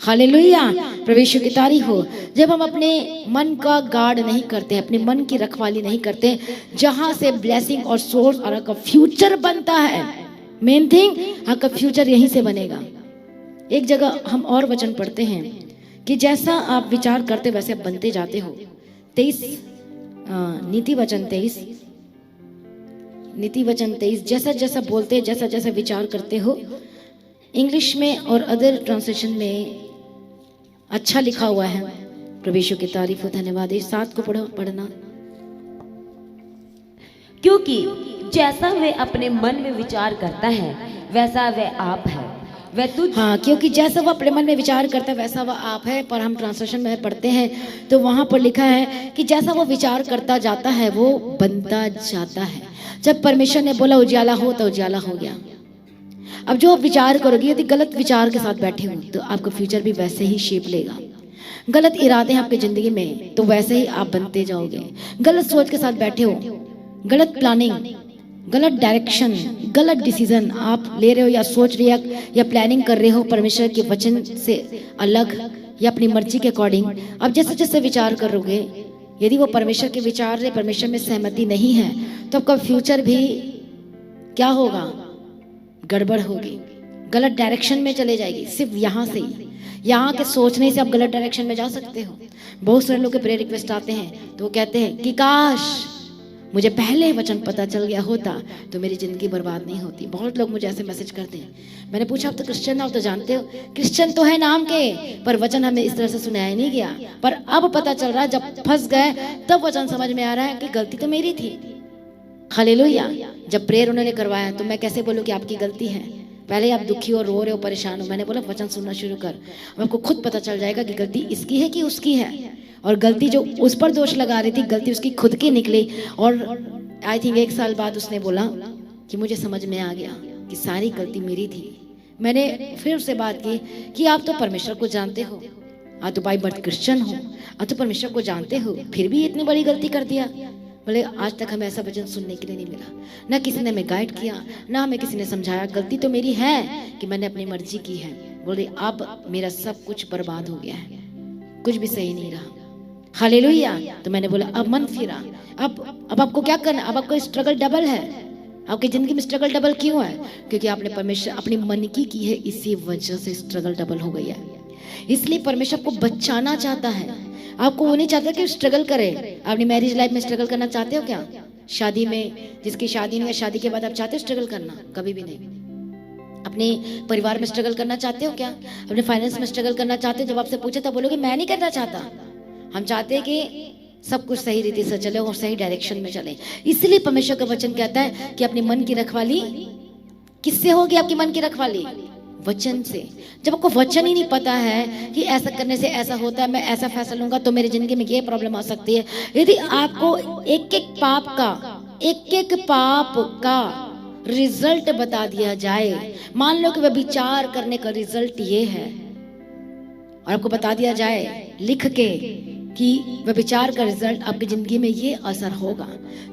[SPEAKER 1] हालेलुया। प्रभु की तारीफ हो। जब हम अपने मन का गार्ड नहीं करते, अपने मन की रखवाली नहीं करते, जहां से ब्लेसिंग और सोर्स और आपका फ्यूचर बनता है, मेन थिंग आपका फ्यूचर यहीं से बनेगा। एक जगह हम और वचन पढ़ते हैं कि जैसा आप विचार करते वैसे आप बनते जाते हो। 23 नीति वचन 23 जैसा जैसा बोलते, जैसा जैसा विचार करते हो। इंग्लिश में और अदर ट्रांसलेशन में अच्छा लिखा हुआ है। प्रभु की तारीफ हो, धन्यवाद। 7 को पढ़ना।
[SPEAKER 3] क्योंकि जैसा वे अपने मन में विचार करता है वैसा वे आप है, वह तुझ।
[SPEAKER 1] हाँ, क्योंकि जैसा वो अपने मन में विचार करता है वैसा वह आप है। पर हम ट्रांसलेशन में पढ़ते हैं तो वहां पर लिखा है कि जैसा वो विचार करता जाता है वो बनता जाता है। जब परमेश्वर ने बोला उजाला हो तो उजाला हो गया। अब जो आप विचार करोगे, यदि गलत विचार के साथ बैठे हो तो आपका फ्यूचर भी वैसे ही शेप लेगा। गलत इरादे हैं आपकी जिंदगी में तो वैसे ही आप बनते जाओगे। गलत सोच के साथ बैठे हो, गलत प्लानिंग, गलत डायरेक्शन, गलत डिसीजन आप ले रहे हो या सोच रहे हो या प्लानिंग कर रहे हो परमेश्वर के वचन से अलग या अपनी मर्जी के अकॉर्डिंग, अब जैसे जैसे विचार करोगे, यदि वो परमेश्वर के विचार से परमेश्वर में सहमति नहीं है तो आपका फ्यूचर भी क्या होगा? गड़बड़ होगी, गलत डायरेक्शन में चले जाएगी। सिर्फ यहाँ से ही, यहाँ के सोचने से आप गलत डायरेक्शन में जा सकते हो। बहुत सारे लोग के प्रेयर रिक्वेस्ट आते हैं तो वो कहते हैं कि काश मुझे पहले वचन पता चल गया होता तो मेरी जिंदगी बर्बाद नहीं होती। बहुत लोग मुझे ऐसे मैसेज करते हैं। मैंने पूछा, आप तो क्रिश्चियन हो, तो जानते हो क्रिश्चियन तो है नाम के, पर वचन हमें इस तरह से सुनाया नहीं गया। पर अब पता चल रहा है, जब फंस गए तब वचन समझ में आ रहा है कि गलती तो मेरी थी। हालेलुया। जब प्रेयर उन्होंने करवाया तो मैं कैसे बोलूं कि आपकी गलती है? पहले आप दुखी और रो रहे हो, परेशान हो। मैंने बोला वचन सुनना शुरू कर, अब आपको खुद पता चल जाएगा कि गलती इसकी है कि उसकी है। और गलती जो उस पर दोष लगा रही थी, गलती उसकी खुद की निकली। और आई थिंक 1 साल बाद उसने बोला कि मुझे समझ में आ गया कि सारी गलती मेरी थी। मैंने फिर उससे बात की कि आप तो परमेश्वर को जानते हो, आप तो बाई बर्थ क्रिश्चियन हो, आप तो परमेश्वर को जानते हो, फिर भी इतनी बड़ी गलती कर दिया। बोले आज तक हमें ऐसा वचन सुनने के लिए नहीं मिला, ना किसी ने हमें गाइड किया, ना हमें किसी ने समझाया। गलती तो मेरी है कि मैंने अपनी मर्जी की है। बोले अब मेरा सब कुछ बर्बाद हो गया है, कुछ भी सही नहीं रहा। हालेलुया। तो मैंने बोला अब मन फिरा, अब आपको क्या करना? अब आपको स्ट्रगल डबल है। आपकी जिंदगी में स्ट्रगल डबल क्यों है? क्योंकि आपने परमेश्वर अपनी मन की है, इसी वजह से स्ट्रगल डबल हो गई है। इसलिए परमेश्वर आपको बचाना चाहता है। आपको वो नहीं चाहता कि स्ट्रगल करे। अपनी मैरिज लाइफ में स्ट्रगल करना चाहते हो क्या? शादी में, जिसकी शादी नहीं है, शादी के बाद आप चाहते हो स्ट्रगल करना? कभी भी नहीं। अपने परिवार में स्ट्रगल करना चाहते हो क्या? अपने फाइनेंस में स्ट्रगल करना चाहते हो? जब आपसे पूछे तब बोलोगे मैं नहीं करना चाहता। हम चाहते हैं कि सब कुछ सही रीति से चले और सही डायरेक्शन में चले। इसलिए परमेश्वर का वचन कहता है कि अपनी मन की रखवाली किससे होगी? आपकी मन की रखवाली वचन से। जब आपको वचन ही नहीं पता है कि ऐसा करने से ऐसा होता है, मैं ऐसा फैसला लूंगा तो मेरी जिंदगी में ये प्रॉब्लम आ सकती है। यदि आपको एक एक पाप का रिजल्ट बता दिया जाए, मान लो कि व्यभिचार करने का रिजल्ट ये है, और आपको बता दिया जाए लिख के कि व्यभिचार का रिजल्ट आपकी जिंदगी में ये असर होगा,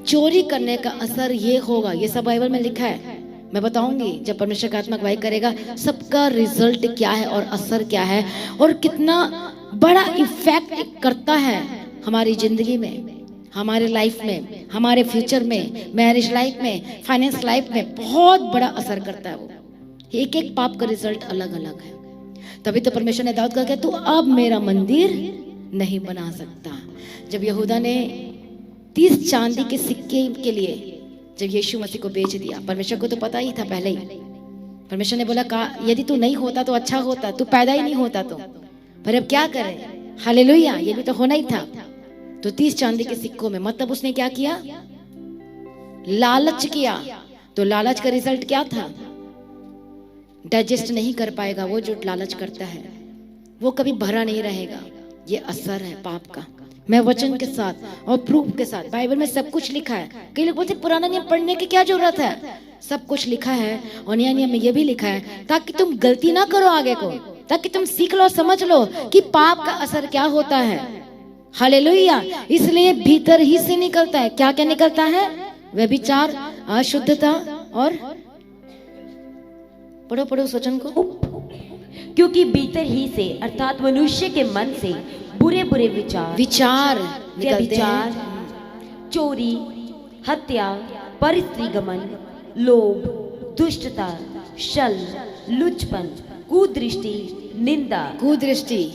[SPEAKER 1] चोरी करने का असर ये होगा, ये सब बाइबल में लिखा है। मैं बताऊंगी जब परमेश्वर का आत्मा अगुवाई करेगा सबका रिजल्ट क्या है और असर क्या है और कितना बड़ा इफेक्ट करता है हमारी जिंदगी में, हमारे लाइफ में, हमारे फ्यूचर में, मैरिज लाइफ में, फाइनेंस लाइफ में बहुत बड़ा असर करता है। वो एक एक पाप का रिजल्ट अलग अलग है। तभी तो परमेश्वर ने दाऊद कहा कि तू अब मेरा मंदिर नहीं बना सकता। जब यहूदा ने 30 चांदी के सिक्के के लिए जब यीशु मसीह को बेच दिया, परमेश्वर को तो पता ही था पहले ही। परमेश्वर ने बोला यदि तू नहीं होता तो अच्छा होता, तू पैदा ही नहीं होता तो, पर अब क्या करें? हालेलुया, ये भी तो होना ही था। तो 30 चांदी के सिक्कों में, मतलब उसने क्या किया? लालच किया। तो लालच का रिजल्ट क्या था? डाइजेस्ट नहीं कर पाएगा। वो जो लालच करता है वो कभी भरा नहीं रहेगा। ये असर है पाप का। मैं वचन के साथ और प्रूफ के साथ, बाइबल में सब कुछ लिखा है। कई लोग बोलते पुराना नियम पढ़ने की क्या जरूरत है? सब कुछ लिखा है और नया नियम में ये भी लिखा है ताकि तुम गलती ना करो आगे को, ताकि तुम सीख लो, समझ लो कि पाप का असर क्या होता है। हालेलुया। इसलिए भीतर ही से निकलता है। क्या क्या निकलता है? व्यभिचार, अशुद्धता और पढ़ो उस वचन को।
[SPEAKER 3] क्योंकि भीतर ही से अर्थात मनुष्य के मन से बुरे बुरे विचार निकलते हैं। चोरी, हत्या, परस्त्रीगमन, लोभ, दुष्टता, छल, लुचपन, कुदृष्टि,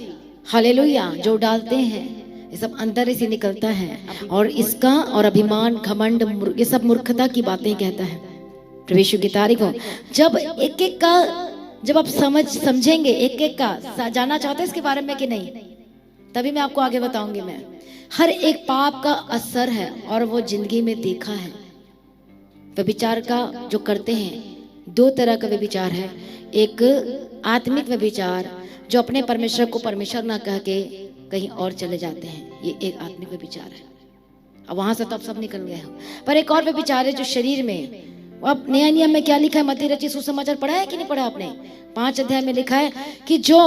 [SPEAKER 3] हालेलुया, जो डालते हैं ये सब अंदर से निकलता है। और इसका और अभिमान, घमंड, ये सब मूर्खता की बातें कहता है। प्रभु की तारीफ हो। जब एक एक का जब आप समझेंगे, एक एक का जानना चाहते हैं इसके बारे में कि नहीं, तभी मैं आपको आगे बताऊंगी। मैं हर एक पाप का असर है और वो जिंदगी में देखा है। व्यभिचार का जो करते हैं, 2 तरह का व्यभिचार है। एक आत्मिक व्यभिचार जो अपने परमेश्वर को परमेश्वर ना कह के कहीं और चले जाते हैं, ये एक आत्मिक व्यभिचार है। अब वहां से तो आप सब निकल गए हो। पर एक और व्यभिचार है जो शरीर में। अब नया नियम में क्या लिखा है? मत्ती रचित सुसमाचार पढ़ा है कि नहीं पढ़ा आपने? 5 अध्याय में लिखा है कि जो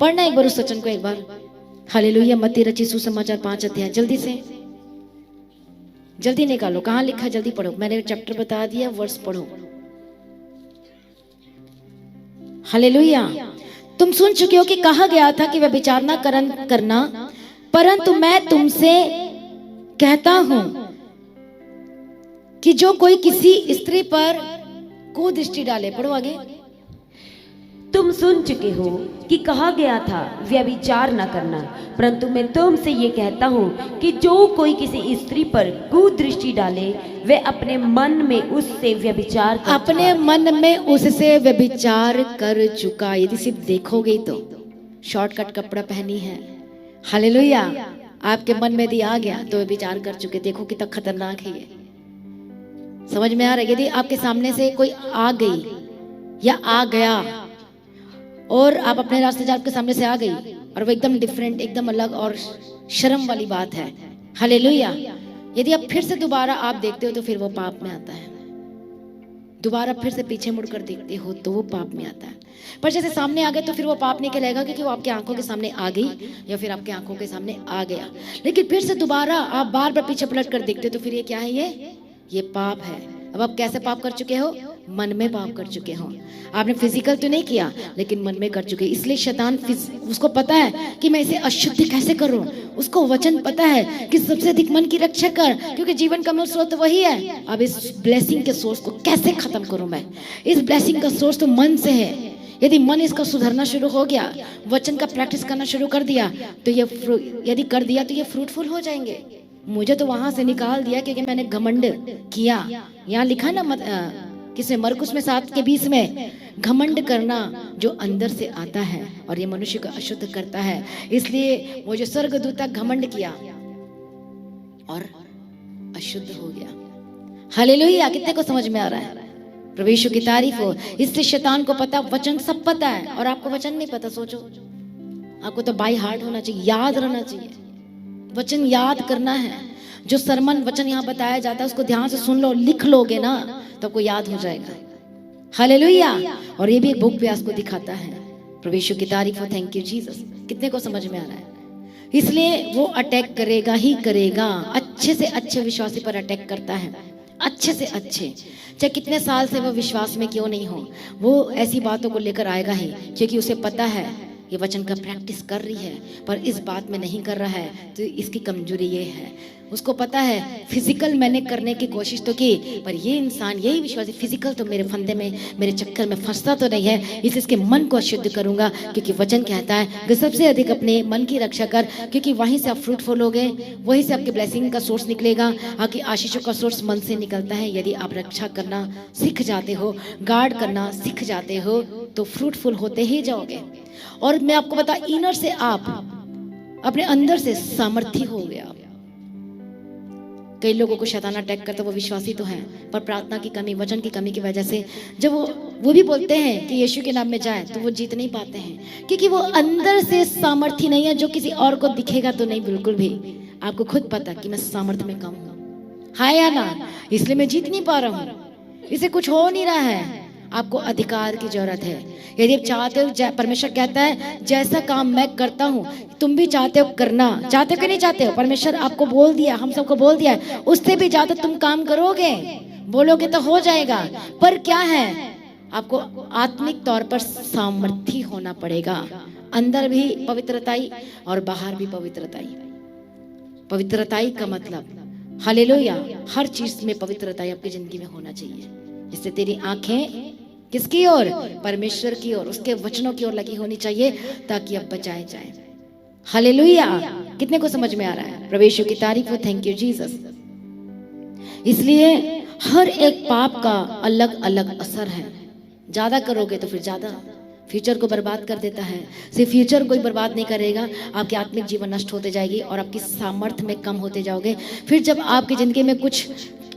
[SPEAKER 3] पढ़ना एक बार उस वचन को एक बार। हालेलुया। मत्ती रचित सुसमाचार 5 अध्याय, जल्दी से जल्दी निकालो। कहाँ लिखा है? जल्दी पढ़ो। मैंने चैप्टर बता दिया, वर्ष पढ़ो। हालेलुया। तुम सुन चुके हो कि कहा गया था कि व्यभिचार न करना, परंतु मैं तुमसे कहता हूं कि जो कोई किसी स्त्री पर कुदृष्टि डाले, पढ़ो आगे। तुम सुन चुके हो कि कहा गया था व्यभिचार न करना, परंतु मैं तुमसे ये कहता हूँ कि जो कोई किसी स्त्री पर कुदृष्टि डाले वह अपने मन में उससे व्यभिचार कर
[SPEAKER 1] अपने मन में उससे व्यभिचार कर चुका। यदि सिर्फ देखोगे ही तो शॉर्टकट कपड़ा पहनी है, हालेलुया, आपके मन में यदि आ गया तो व्यभिचार कर चुके। देखो कितना खतरनाक है ये, समझ में आ रहा है? यदि आपके सामने से कोई आ गई या आ गया और आप अपने रास्ते से आपके सामने से आ गई और वो एकदम डिफरेंट, एकदम अलग और शर्म वाली बात है, हालेलुया, यदि आप फिर से दोबारा आप देखते हो तो फिर वो पाप में आता है। दोबारा फिर से पीछे मुड़कर देखते हो तो वो पाप में आता है। पर जैसे सामने आ गए तो फिर वो पाप नहीं कहलाएगा, क्योंकि वो आपकी आंखों के सामने आ गई या फिर आपके आंखों के सामने आ गया। लेकिन फिर से दोबारा आप बार बार पीछे पलट कर देखते हो तो फिर ये क्या है? ये पाप है। अब आप कैसे पाप कर चुके हो? मन में पाप कर चुके हो। आपने फिजिकल तो नहीं किया लेकिन मन में कर चुके। इसलिए शैतान उसको पता है कि मैं इसे अशुद्ध कैसे करूं। उसको वचन पता है कि सबसे अधिक मन की रक्षा कर, क्योंकि जीवन का मूल स्रोत वही है। अब इस ब्लेसिंग के सोर्स को कैसे खत्म करूं मैं? इस ब्लेसिंग का सोर्स तो मन से है। यदि मन इसका सुधरना शुरू हो गया, वचन का प्रैक्टिस करना शुरू कर दिया तो यदि कर दिया तो ये फ्रूटफुल हो जाएंगे। मुझे तो वहां से निकाल दिया क्योंकि मैंने घमंड किया। यहाँ लिखा ना किसमें? मरकुस में 7:20 में, घमंड करना जो अंदर से आता है और ये मनुष्य को अशुद्ध करता है। इसलिए वो जो स्वर्गदूता घमंड किया और अशुद्ध हो गया। हालेलुया, कितने को समझ में आ रहा है? प्रभु यीशु की तारीफ हो। इससे शैतान को पता, वचन सब पता है और आपको वचन नहीं पता। सोचो, आपको तो बाय हार्ट होना चाहिए, याद रहना चाहिए, वचन याद करना है। जो सरमन वचन यहाँ बताया जाता है उसको ध्यान से सुन लो, लिख लोगे ना तो आपको याद हो जाएगा। हालेलुया। और ये भी एक भूख प्यास को दिखाता है। प्रभु यीशु की तारीफ हो। Thank you Jesus. कितने को समझ में आ रहा है? इसलिए वो अटैक करेगा ही करेगा। अच्छे से अच्छे विश्वासी पर अटैक करता है, अच्छे से अच्छे, चाहे कितने साल से वो विश्वास में क्यों नहीं हो, वो ऐसी बातों को लेकर आएगा ही, क्योंकि उसे पता है ये वचन का प्रैक्टिस कर रही है पर इस बात में नहीं कर रहा है तो इसकी कमजोरी ये है। उसको पता है फिजिकल मैंने करने की कोशिश तो की पर ये इंसान, यही विश्वासी फिजिकल तो मेरे फंदे में, मेरे चक्कर में फंसता तो नहीं है, इसलिए इसके मन को अशुद्ध करूंगा। क्योंकि वचन कहता है कि सबसे अधिक अपने मन की रक्षा कर, क्योंकि वहीं से आप फ्रूटफुल होगे, वहीं से आपके ब्लेसिंग का सोर्स निकलेगा। आपकी आशीषों का सोर्स मन से निकलता है। यदि आप रक्षा करना सीख जाते हो, गार्ड करना सीख जाते हो तो फ्रूटफुल होते ही जाओगे। और मैं आपको बता, इनर से आप अपने अंदर से सामर्थी हो गया। कई लोगों को शैतान अटैक करता, वो विश्वासी तो हैं पर प्रार्थना की कमी, वचन की कमी की वजह से जब वो भी बोलते हैं कि यीशु के नाम में जाए तो वो जीत नहीं पाते हैं, क्योंकि वो अंदर से सामर्थी नहीं है। जो किसी और को दिखेगा तो नहीं, बिल्कुल भी। आपको खुद पता कि मैं सामर्थ्य में कम हूँ, हाँ या ना? इसलिए मैं जीत नहीं पा रहा हूँ, इसे कुछ हो नहीं रहा है। आपको अधिकार की जरूरत है। यदि आप चाहते हो, परमेश्वर कहता है जैसा काम मैं करता हूँ तुम भी चाहते हो करना, चाहते हो कि नहीं चाहते हो? परमेश्वर आपको बोल दिया, हम सबको बोल दिया है, उससे भी ज्यादा तुम काम करोगे, बोलोगे तो हो जाएगा। पर क्या है, आपको आत्मिक तौर पर सामर्थी होना पड़ेगा। अंदर भी पवित्रताई और बाहर भी पवित्रताई। पवित्रताई का मतलब हालेलुया, हर चीज में पवित्रताई आपकी जिंदगी में होना चाहिए, जिससे तेरी आंखें किसकी ओर? परमेश्वर की ओर, उसके वचनों की ओर लगी होनी चाहिए, ताकि अब बचाए जाए। हालेलुया। कितने को समझ में आ रहा है? प्रभु यीशु की तारीफ हो। Thank you Jesus. इसलिए हर एक पाप का अलग अलग असर है। ज्यादा करोगे तो फिर ज्यादा फ्यूचर को बर्बाद कर देता है। सिर्फ फ्यूचर को ही बर्बाद नहीं करेगा, आपके आत्मिक जीवन नष्ट होते जाएगी और आपकी सामर्थ्य में कम होते जाओगे। फिर जब आपकी जिंदगी में कुछ,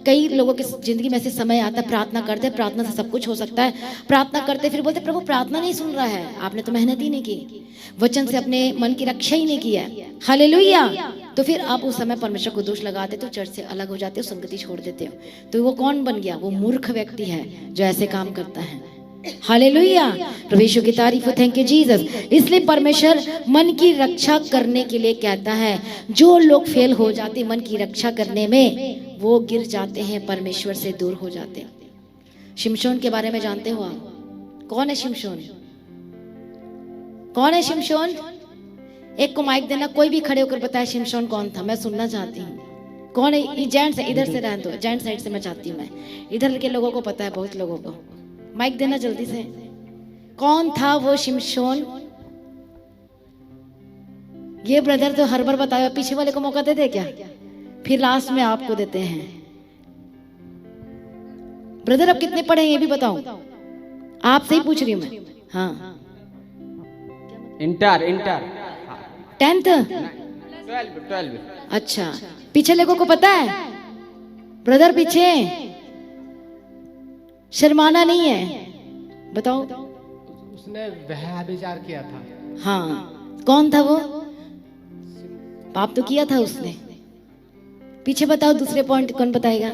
[SPEAKER 1] कई लोगों की जिंदगी में ऐसे समय आता है, प्रार्थना करते, प्रार्थना से सब कुछ हो सकता है, प्रार्थना करते फिर बोलते प्रभु प्रार्थना नहीं सुन रहा है, आपने तो मेहनत ही नहीं की, वचन से अपने मन की रक्षा ही नहीं की है। हालेलुया। तो फिर आप उस समय परमेश्वर को दोष लगाते, तो चर्च से अलग हो जाते हो, संगति छोड़ देते हो। तो वो कौन बन गया? वो मूर्ख व्यक्ति है जो ऐसे काम करता है। हालेलुया। प्रभु यीशु की तारीफ हो। Thank you Jesus. इसलिए परमेश्वर मन की रक्षा करने के लिए कहता है, जो लोग फेल हो जाते मन की रक्षा करने में, वो गिर जाते हैं, परमेश्वर से दूर हो जाते हैं। शिमशोन के बारे में जानते हो आप? कौन है शिमशोन? कौन है शिमशोन? एक को माइक देना, कोई भी खड़े होकर बताए शिमशोन कौन था, मैं सुनना चाहती हूँ। कौन है? जेंट्स है, इधर से रहने दो, जेंट्स साइड से मैं चाहती हूँ। मैं इधर के लोगों को पता है, बहुत लोगों को। माइक देना जल्दी से। कौन था वो शिमशोन? ये ब्रदर तो हर बार बताया, पीछे वाले को मौका देते क्या? फिर लास्ट में आपको देते हैं। ब्रदर अब कितने पढ़े ये भी बताओ, आपसे ही पूछ रही हूँ मैं। हाँ,
[SPEAKER 4] इंटर
[SPEAKER 1] 10th।
[SPEAKER 4] 12।
[SPEAKER 1] अच्छा, पीछे लोगों को पता है? ब्रदर पीछे, शर्माना नहीं है, बताओ।
[SPEAKER 5] उसने वह विचार किया था।
[SPEAKER 1] हाँ, कौन था वो? पाप तो किया था उसने। पीछे बताओ, दूसरे पॉइंट कौन बताएगा?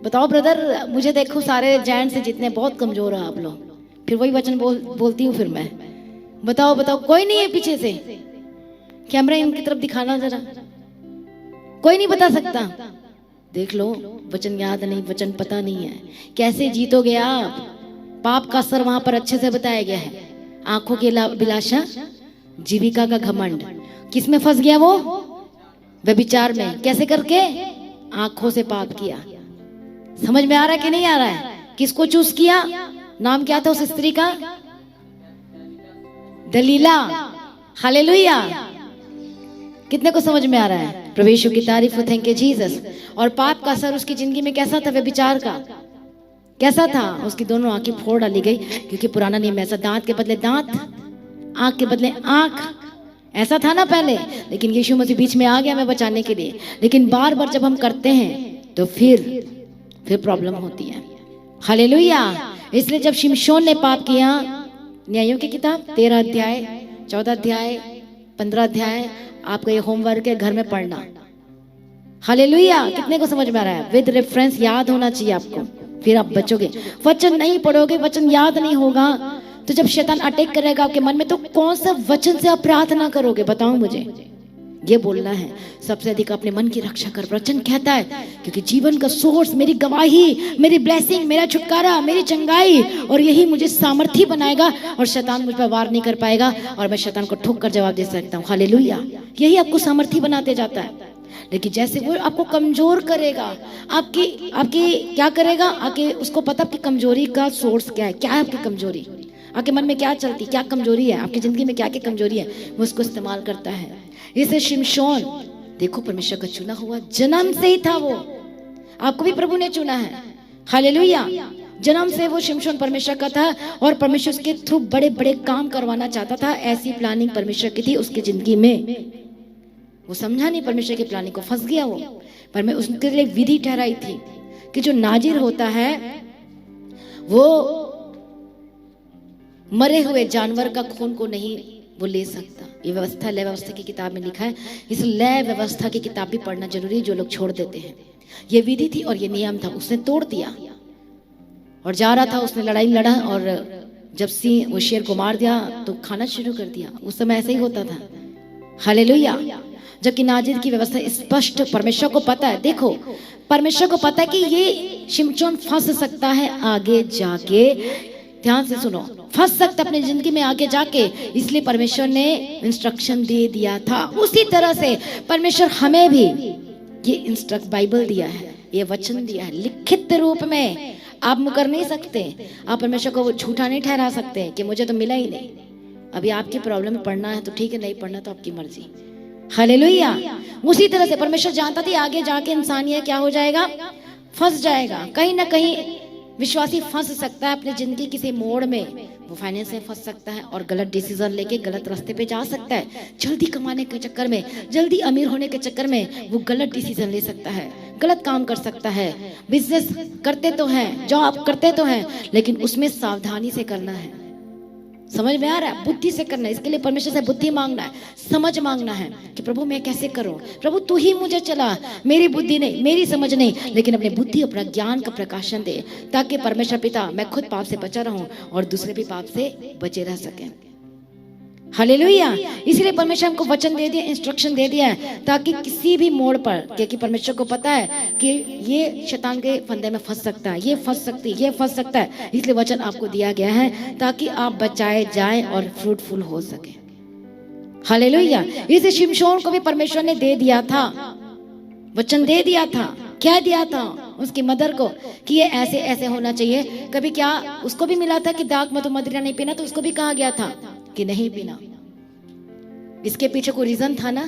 [SPEAKER 1] बताओ ब्रदर, मुझे देखो सारे जैन से जितने बहुत कमजोर है आप लोग, फिर वही वचन बोलती हूँ फिर मैं। बताओ बताओ, कोई नहीं है पीछे से? कैमरा इनकी तरफ दिखाना जरा, कोई नहीं बता सकता? देख लो, वचन याद नहीं, वचन पता नहीं है, कैसे जीतोगे आप? पाप का असर वहां पर अच्छे से बताया गया है। आंखों की अभिलाषा, जीविका का घमंड। किसमें फंस गया वो? व्यभिचार में। कैसे करके? आंखों से पाप किया। समझ में आ रहा है कि नहीं आ रहा है? किसको चूज किया? नाम क्या था उस स्त्री का? दलीला। हालेलुया। कितने को समझ में आ रहा है? प्रभु यीशु की तारीफ हो, थैंक यू जीसस। और पाप का असर उसकी जिंदगी में कैसा था? व्यभिचार का कैसा था? उसकी दोनों आंखें फोड़ डाली गई, क्योंकि पुराना नियम ऐसा, दांत के बदले दांत, आंख के बदले आंख, ऐसा था ना पहले। लेकिन यीशु मसीह बीच में आ गया हमें बचाने के लिए। लेकिन बार बार जब हम करते हैं तो फिर प्रॉब्लम होती है। हालेलुया। इसलिए जब शिमशोन ने पाप किया, न्यायों की किताब 13 अध्याय, 14 अध्याय, 15 अध्याय, आपका ये होमवर्क है, घर में पढ़ना। हालेलुया। कितने को समझ में आ रहा है? विद रेफरेंस याद होना चाहिए आपको, फिर आप बचोगे। वचन नहीं पढ़ोगे, वचन याद नहीं होगा, तो जब शैतान अटैक करेगा आपके मन में, तो कौन सा वचन से आप प्रार्थना करोगे? बताओ मुझे। ये बोलना है, सबसे अधिक अपने मन की रक्षा कर। वचन कहता है, क्योंकि जीवन का सोर्स, मेरी गवाही, मेरी ब्लेसिंग, मेरा छुटकारा, मेरी चंगाई, और यही मुझे सामर्थी बनाएगा, और शैतान मुझ पर वार नहीं कर पाएगा, और मैं शैतान को ठोक कर जवाब दे सकता हूँ। हालेलुया। यही आपको सामर्थी बनाते जाता है। लेकिन जैसे वो आपको कमजोर करेगा, आपकी क्या करेगा? आके उसको पता आपकी कमजोरी का सोर्स क्या है, क्या है आपकी कमजोरी, आपके मन में क्या चलती, क्या कमजोरी है आपकी जिंदगी में, क्या क्या कमजोरी है, वो उसको इस्तेमाल करता है। इसे शिमशोन देखो, परमेश्वर का चुना हुआ, जन्म से ही था वो। आपको भी प्रभु ने चुना है। हालेलुया। जन्म से वो शिमशोन परमेश्वर का था, और परमेश्वर उसके थ्रू बड़े बड़े काम करवाना चाहता था। ऐसी प्लानिंग परमेश्वर की थी उसकी जिंदगी में। वो समझा नहीं परमेश्वर की प्लानिंग को, फंस गया वो। पर मैं उसके लिए विधि ठहराई थी कि जो नाजिर होता है वो मरे हुए जानवर का खून को नहीं वो ले सकता। ये व्यवस्था, लय व्यवस्था की किताब में लिखा है। इस लय व्यवस्था की किताब भी पढ़ना जरूरी है, जो लोग छोड़ देते हैं। ये विधि थी और ये नियम था, उसने तोड़ दिया और जा रहा था, उसने लड़ाई लड़ा, और जब सिंह वो शेर को मार दिया तो खाना शुरू कर दिया। उस समय ऐसे ही होता था। हालेलुया। जबकि नाजिर की व्यवस्था स्पष्ट, परमेश्वर को पता है। देखो, परमेश्वर को पता है कि ये शिमशोन फंस सकता है आगे जाके। ध्यान से सुनो, फंस सकता अपनी जिंदगी में आगे जाके, इसलिए परमेश्वर ने इंस्ट्रक्शन दे दिया था। उसी तरह से परमेश्वर हमें भी ये बाइबल दिया है, ये वचन दिया है लिखित रूप में। आप मुकर नहीं सकते, आप परमेश्वर को झूठा नहीं ठहरा सकते कि मुझे तो मिला ही नहीं। अभी आपकी प्रॉब्लम में पढ़ना है तो ठीक है, नहीं पढ़ना तो आपकी मर्जी। हालेलुया। उसी तरह से परमेश्वर जानता था आगे जाके इंसान ये क्या हो जाएगा, फंस जाएगा। कहीं ना कहीं विश्वासी फंस सकता है अपनी जिंदगी किसी मोड़ में। वो फाइनेंस में फंस सकता है और गलत डिसीजन लेके गलत रास्ते पे जा सकता है। जल्दी कमाने के चक्कर में, जल्दी अमीर होने के चक्कर में वो गलत डिसीजन ले सकता है, गलत काम कर सकता है। बिजनेस करते तो हैं, जॉब करते तो हैं, लेकिन उसमें सावधानी से करना है। समझ में आ रहा है? बुद्धि से करना है। इसके लिए परमेश्वर से बुद्धि मांगना है, समझ मांगना है कि प्रभु मैं कैसे करूं। प्रभु तू ही मुझे चला, मेरी बुद्धि नहीं, मेरी समझ नहीं, लेकिन अपनी बुद्धि, अपना ज्ञान का प्रकाशन दे, ताकि परमेश्वर पिता मैं खुद पाप से बचा रहूं और दूसरे भी पाप से बचे रह सकें। हालेलुया। इसलिए परमेश्वर हमको वचन दे दिया, इंस्ट्रक्शन दे दिया है, ताकि किसी भी मोड़ पर, क्योंकि परमेश्वर को पता है कि ये शैतान के फंदे में फंस सकता है, ये फंस सकती है, ये फंस सकता है। इसलिए वचन आपको दिया गया है ताकि आप बचाए जाएं और फ्रूटफुल हो सके। हालेलुया। इसे शिमशोन को भी परमेश्वर ने दे दिया था, वचन दे दिया था। क्या दिया था? उसकी मदर को कि ये ऐसे ऐसे होना चाहिए। कभी क्या उसको भी मिला था कि दाग में तो मदिरा नहीं पीना, तो उसको भी कहा गया था कि नहीं पीना। इसके पीछे कोई रीजन था ना,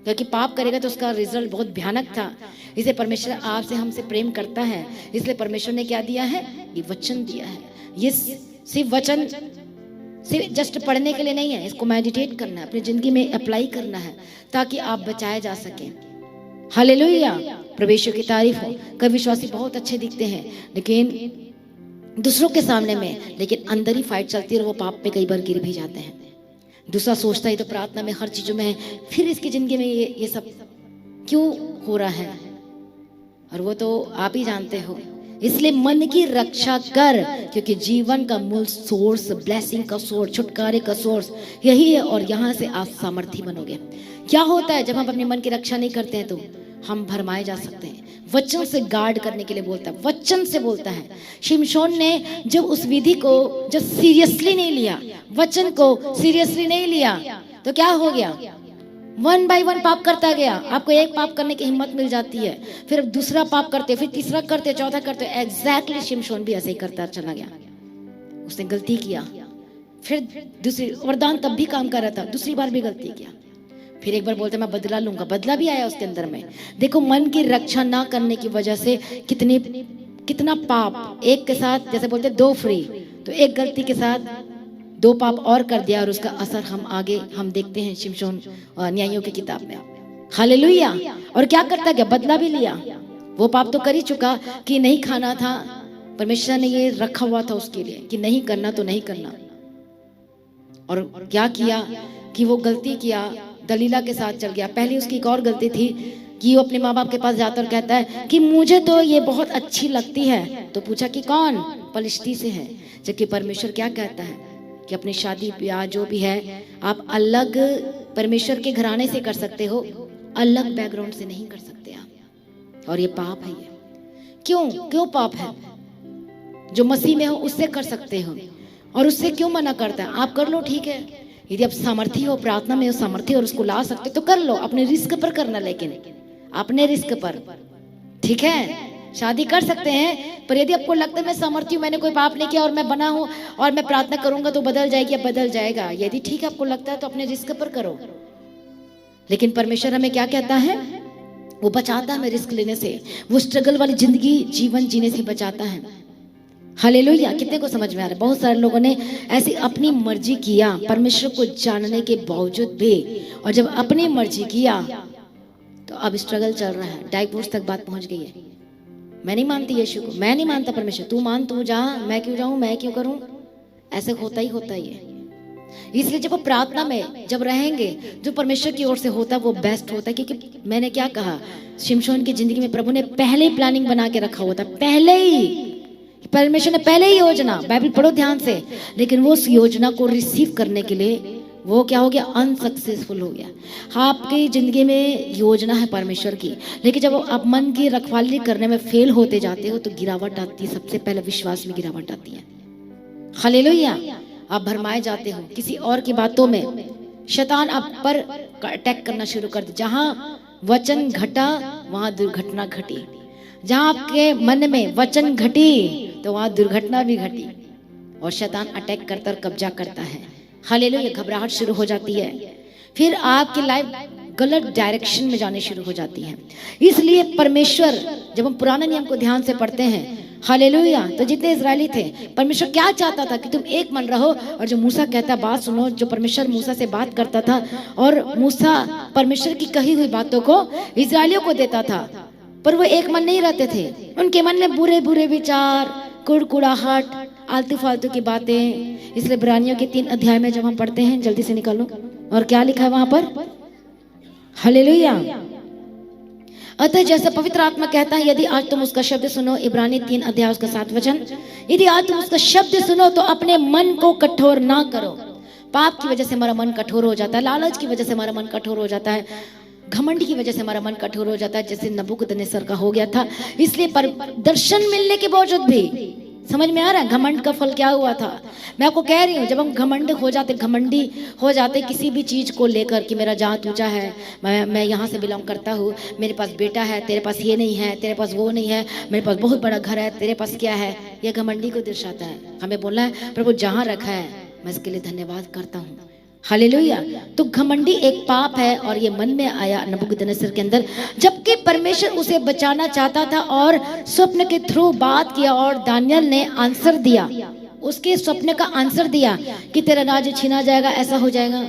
[SPEAKER 1] क्योंकि पाप करेगा तो उसका रिजल्ट बहुत भयानक था। इसे परमेश्वर आपसे हमसे प्रेम करता है, इसलिए परमेश्वर ने क्या दिया है, ये वचन दिया है। ये सिर्फ वचन सिर्फ जस्ट पढ़ने के लिए नहीं है, इसको मेडिटेट करना है, अपनी जिंदगी में अप्लाई करना है, ताकि आप बचाए जा सके। हालेलुया, प्रभु की तारीफ हो। कई विश्वासी बहुत अच्छे दिखते हैं लेकिन दूसरों के सामने में, लेकिन अंदर ही फाइट चलती है और वो पाप पे कई बार गिर भी जाते हैं। दूसरा सोचता है तो प्रार्थना में हर चीजों में है, फिर इसकी जिंदगी में ये सब क्यों हो रहा है, और वो तो आप ही जानते हो। इसलिए मन की रक्षा कर, क्योंकि जीवन का मूल सोर्स, ब्लेसिंग का सोर्स, छुटकारे का सोर्स यही है, और यहाँ से आप सामर्थी बनोगे। क्या होता है जब हम अपने मन की रक्षा नहीं करते हैं, तो हम भरमाए जा सकते हैं। वचन से गार्ड करने के लिए बोलता है, वचन से बोलता है। शिमशोन ने जब उस विधि को जब सीरियसली नहीं लिया, वचन को सीरियसली नहीं लिया, तो क्या हो गया, 1 बाय 1 पाप करता गया। आपको एक पाप करने की हिम्मत मिल जाती है, फिर दूसरा पाप करते, फिर तीसरा करते, चौथा करते। एग्जैक्टली शिमशोन भी ऐसे ही करता चला गया। उसने गलती किया, फिर दूसरी वरदान तब भी काम कर रहा था, दूसरी बार भी गलती किया, फिर एक बार बोलते मैं बदला लूंगा, बदला भी आया उसके अंदर में। देखो मन की रक्षा ना करने की वजह से कितना पाप, एक के साथ जैसे बोलते 2 फ्री, तो एक गलती के साथ 2 पाप और कर दिया, और उसका असर हम आगे हम देखते हैं शिमशोन न्यायों की किताब में। हालेलुया। और क्या करता गया, बदला भी लिया। वो पाप तो कर ही चुका कि नहीं खाना था, परमेश्वर ने ये रखा हुआ था उसके लिए कि नहीं करना तो नहीं करना। और क्या किया कि वो गलती किया, दलीला के साथ चल गया। पहले उसकी एक और गलती थी कि वो अपने माँ बाप के पास जाता और कहता है कि मुझे तो ये बहुत अच्छी लगती है, तो पूछा कि कौन, पलिश्ती से है। जबकि परमेश्वर क्या कहता है कि अपनी शादी ब्याह जो भी है आप अलग परमेश्वर के घराने से कर सकते हो, अलग बैकग्राउंड से नहीं कर सकते आप। और ये पाप है। ये क्यों पाप है? जो मसीह में हो उससे कर सकते हो, और उससे क्यों मना करता है? आप कर लो, ठीक है, यदि आप सामर्थी हो, प्रार्थना में हो सामर्थी और उसको ला सकते तो कर लो, अपने रिस्क पर करना, लेकिन अपने रिस्क पर, ठीक है। शादी कर सकते हैं, पर यदि आपको लगता है मैं सामर्थी हूँ, मैंने कोई पाप नहीं किया और मैं बना हूँ और मैं प्रार्थना करूंगा तो बदल जाएगी, या बदल जाएगा, यदि ठीक आपको लगता है तो अपने रिस्क पर करो। लेकिन परमेश्वर हमें क्या कहता है, वो बचाता है हमें रिस्क लेने से, वो स्ट्रगल वाली जिंदगी जीवन जीने से बचाता है। हालेलुया। कितने को समझ में आ रहा है? बहुत सारे लोगों ने ऐसी अपनी मर्जी किया परमेश्वर को जानने के बावजूद भी, और जब अपनी मर्जी किया तो अब स्ट्रगल चल रहा है, डाइवोर्स तक बात पहुंच गई है। मैं नहीं मानती यीशु को, मैं नहीं मानता परमेश्वर, तू मान, तू जा, मैं क्यों जाऊं, मैं क्यों करूं, ऐसे होता ही है। इसलिए जब आप प्रार्थना में जब रहेंगे, जो परमेश्वर की ओर से होता है वो बेस्ट होता है। क्योंकि मैंने क्या कहा, शिमशोन की जिंदगी में प्रभु ने पहले ही प्लानिंग बना के रखा हुआ था, पहले ही परमेश्वर ने पहले ही योजना, बाइबल पढ़ो ध्यान से, लेकिन वो उस योजना को रिसीव करने के लिए वो क्या हो गया, अनसक्सेसफुल हो गया। आपकी जिंदगी में योजना है परमेश्वर की, लेकिन जब आप मन की रखवाली करने में फेल होते जाते हो तो गिरावट आती है, सबसे पहले विश्वास में गिरावट आती है। हालेलुया। आप भरमाए जाते हो किसी और की बातों में, शैतान आप पर अटैक करना शुरू कर दे। जहां वचन घटा वहां दुर्घटना घटी, जहां आपके मन में वचन घटी तो वहां दुर्घटना भी घटी, और शैतान अटैक करता और कब्जा करता है। हालेलुया। घबराहट शुरू हो जाती है, फिर आपकी लाइफ गलत डायरेक्शन में जाने शुरू हो जाती है। इसलिए परमेश्वर, जब हम पुराने नियम को ध्यान से पढ़ते हैं, हालेलुया, तो जितने इजरायली थे, परमेश्वर क्या चाहता था कि तुम एक मन रहो, और जो मूसा कहता बात सुनो, जो परमेश्वर मूसा से बात करता था और मूसा परमेश्वर की कही हुई बातों को इजरायलियों को देता था, पर वो एक मन नहीं रहते थे। उनके मन में बुरे बुरे विचार, कुड़कुड़ाहट, आलतू फालतू की बातें। इसलिए इब्रानियों के 3 अध्याय में जब हम पढ़ते हैं, जल्दी से निकालो, और क्या लिखा है वहां पर, हालेलुया। अतः जैसे पवित्र आत्मा कहता है, यदि आज तुम उसका शब्द सुनो, इब्रानी 3 अध्याय उसका 7 वचन, यदि आज तुम उसका शब्द सुनो तो अपने मन को कठोर ना करो। पाप की वजह से हमारा मन कठोर हो जाता है, लालच की वजह से हमारा मन कठोर हो जाता है, घमंड की वजह से हमारा मन कठोर हो जाता है, जैसे नबूकदनेस्सर का हो गया था। इसलिए पर दर्शन मिलने के बावजूद भी समझ में आ रहा है घमंड का फल क्या हुआ था? मैं आपको कह रही हूँ, जब हम घमंड हो जाते, घमंडी हो जाते किसी भी चीज को लेकर कि मेरा जात ऊंचा है, मैं यहाँ से बिलोंग करता हूँ, मेरे पास बेटा है, तेरे पास ये नहीं है, तेरे पास वो नहीं है, मेरे पास बहुत बड़ा घर है, तेरे पास क्या है, ये घमंडी को दर्शाता है। हमें बोलना है प्रभु जहाँ रखा है मैं इसके लिए धन्यवाद करता हूँ। हालेलुया। तो घमंडी एक पाप है और ये मन में आया नबूकदनेस्सर के अंदर, जबकि परमेश्वर उसे बचाना चाहता था और स्वप्न के थ्रू बात किया और दानियल ने आंसर दिया, उसके स्वप्न का आंसर दिया कि तेरा राज्य छीना जाएगा, ऐसा हो जाएगा।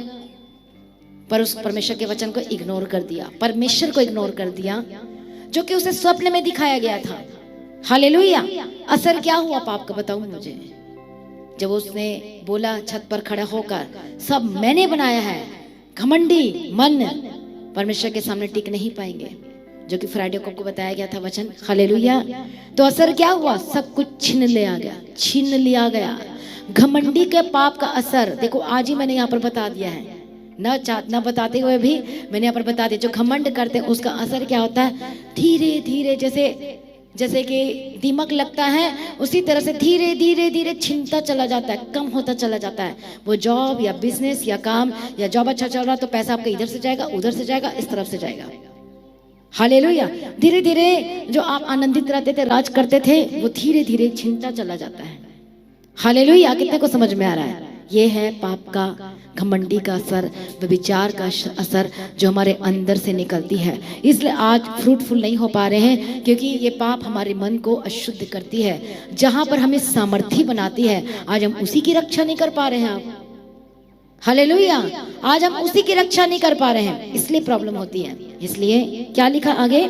[SPEAKER 1] पर उस परमेश्वर के वचन को इग्नोर कर दिया, परमेश्वर को इग्नोर कर दिया जो कि उसे स्वप्न में दिखाया गया था। हालेलुया। असर क्या हुआ पाप का बताऊं मुझे? जब उसने बोला छत पर खड़ा होकर सब मैंने बनाया है, घमंडी मन परमेश्वर के सामने टिक नहीं पाएंगे, जो कि फ्राइडे को आपको बताया गया था वचन। हालेलुया। तो असर क्या हुआ? सब कुछ छीन लिया गया, छीन लिया गया। घमंडी के पाप का असर देखो आज ही मैंने यहाँ पर बता दिया है, न बताते हुए भी मैंने यहाँ पर बता दिया। जो घमंड करते हैं उसका असर क्या होता है? धीरे धीरे जैसे कि दीमक लगता है, उसी तरह से धीरे धीरे धीरे छिनता चला जाता है, कम होता चला जाता है। वो जॉब या बिजनेस या काम, या जॉब अच्छा चल रहा तो पैसा आपका इधर से जाएगा, उधर से जाएगा, इस तरफ से जाएगा। हालेलुया। धीरे धीरे जो आप आनंदित रहते थे, राज करते थे, वो धीरे धीरे छिनता चला जाता है। हालेलुया। कितने को समझ में आ रहा है? ये है पाप का, घमंडी का असर, विचार का असर जो हमारे अंदर से निकलती है। इसलिए आज फ्रूटफुल नहीं हो पा रहे हैं, क्योंकि ये पाप हमारे मन को अशुद्ध करती है, जहां पर हमें सामर्थी बनाती है। आज हम उसी की रक्षा नहीं कर पा रहे हैं। आप हालेलुया। आज हम उसी की रक्षा नहीं कर पा रहे हैं, इसलिए प्रॉब्लम होती है। इसलिए क्या लिखा आगे?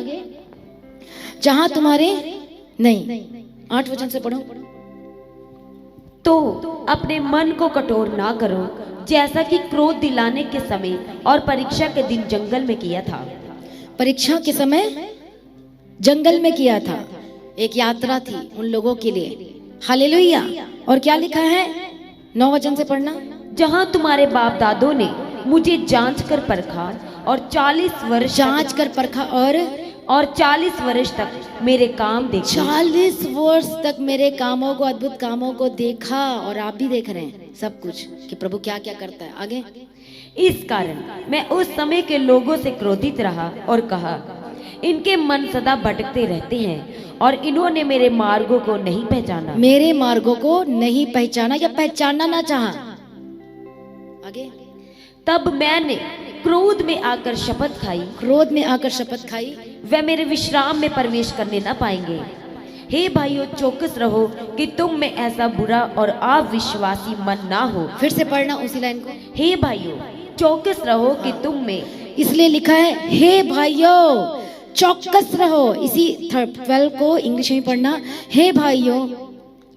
[SPEAKER 1] जहां तुम्हारे नहीं, 8 वचन से पढ़ो।
[SPEAKER 3] तो अपने मन को कठोर ना करो, जैसा कि क्रोध दिलाने के समय और परीक्षा के दिन जंगल में किया था।
[SPEAKER 1] परीक्षा के समय जंगल में किया था, एक यात्रा थी उन लोगों के लिए। हालेलुया। और क्या लिखा है? 9 वचन से पढ़ना।
[SPEAKER 3] जहां तुम्हारे बाप दादों ने मुझे जांच कर परखा और 40 वर्ष
[SPEAKER 1] जांच कर परखा और
[SPEAKER 3] 40 वर्ष तक मेरे काम देखे।
[SPEAKER 1] 40 वर्ष तक मेरे कामों को, अद्भुत कामों को देखा। और आप भी देख रहे हैं सब कुछ कि प्रभु क्या क्या करता है। आगे,
[SPEAKER 3] इस कारण मैं उस समय के लोगों से क्रोधित रहा और कहा, इनके मन सदा भटकते रहते हैं और इन्होंने मेरे मार्गों को नहीं पहचाना।
[SPEAKER 1] मेरे मार्गों को नहीं पहचाना या पहचानना ना चाहा। आगे,
[SPEAKER 3] तब मैंने क्रोध में आकर शपथ खाई,
[SPEAKER 1] क्रोध में आकर शपथ खाई,
[SPEAKER 3] वे मेरे विश्राम में प्रवेश करने न पाएंगे। हे भाइयों, चौकस रहो कि तुम में ऐसा बुरा और अविश्वासी मन ना हो।
[SPEAKER 1] फिर से पढ़ना उसी लाइन को।
[SPEAKER 3] हे भाइयों, चौकस रहो कि तुम में,
[SPEAKER 1] इसलिए लिखा है हे भाइयों चौकस रहो। इसी 12 को इंग्लिश में पढ़ना। हे भाइयों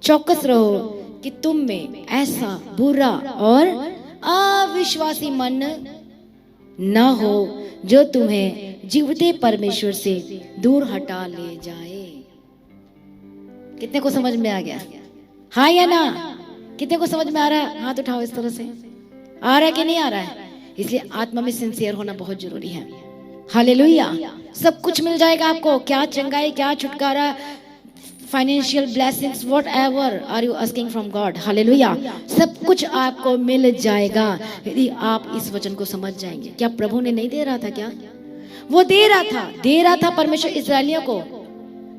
[SPEAKER 1] चौकस रहो कि तुम में ऐसा बुरा और अविश्वासी मन न हो जो तुम्हें जीवते परमेश्वर से दूर हटा ले जाए। कितने को समझ में आ गया? हाँ या ना? कितने को समझ में आ रहा है? हाथ उठाओ इस तरह से। आ रहा है कि नहीं आ रहा है? इसलिए आत्मा में सिंसियर होना बहुत जरूरी है। हालेलुया। सब कुछ मिल जाएगा आपको, क्या चंगाई, क्या छुटकारा, financial blessings, whatever are you asking from God. Hallelujah. सब कुछ आपको मिल जाएगा यदि आप इस वचन को समझ जाएंगे। क्या प्रभु ने नहीं दे रहा था? क्या वो दे रहा था परमेश्वर इस्राएलियों को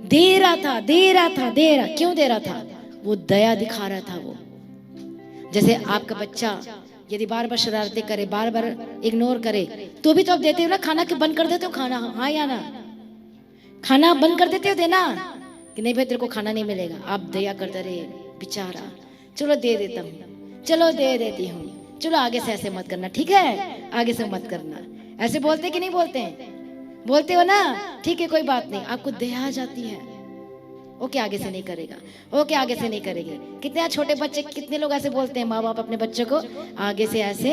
[SPEAKER 1] दे रहा था। क्यों दे रहा था? वो दया दिखा रहा था। वो जैसे आपका बच्चा यदि बार बार शरारतें करे, बार बार इग्नोर करे, तो भी तो आप देते हो ना। खाना के बंद कर देते हो खाना, हाँ या ना? खाना बंद कर देते हो देना कि नहीं भाई तेरे को खाना नहीं मिलेगा। आप दया करते रहे, बेचारा चलो दे देता हूँ, चलो दे देती हूँ, चलो आगे से ऐसे मत करना, ठीक है? आगे से मत करना। ऐसे बोलते कि नहीं बोलते हैं? बोलते हो ना? ठीक है, कोई बात नहीं। आपको दया आ जाती है, ओके आगे से नहीं करेगा, ओके आगे से नहीं करेगी। कितने छोटे बच्चे, कितने लोग ऐसे बोलते हैं, माँ बाप अपने बच्चों को आगे से ऐसे।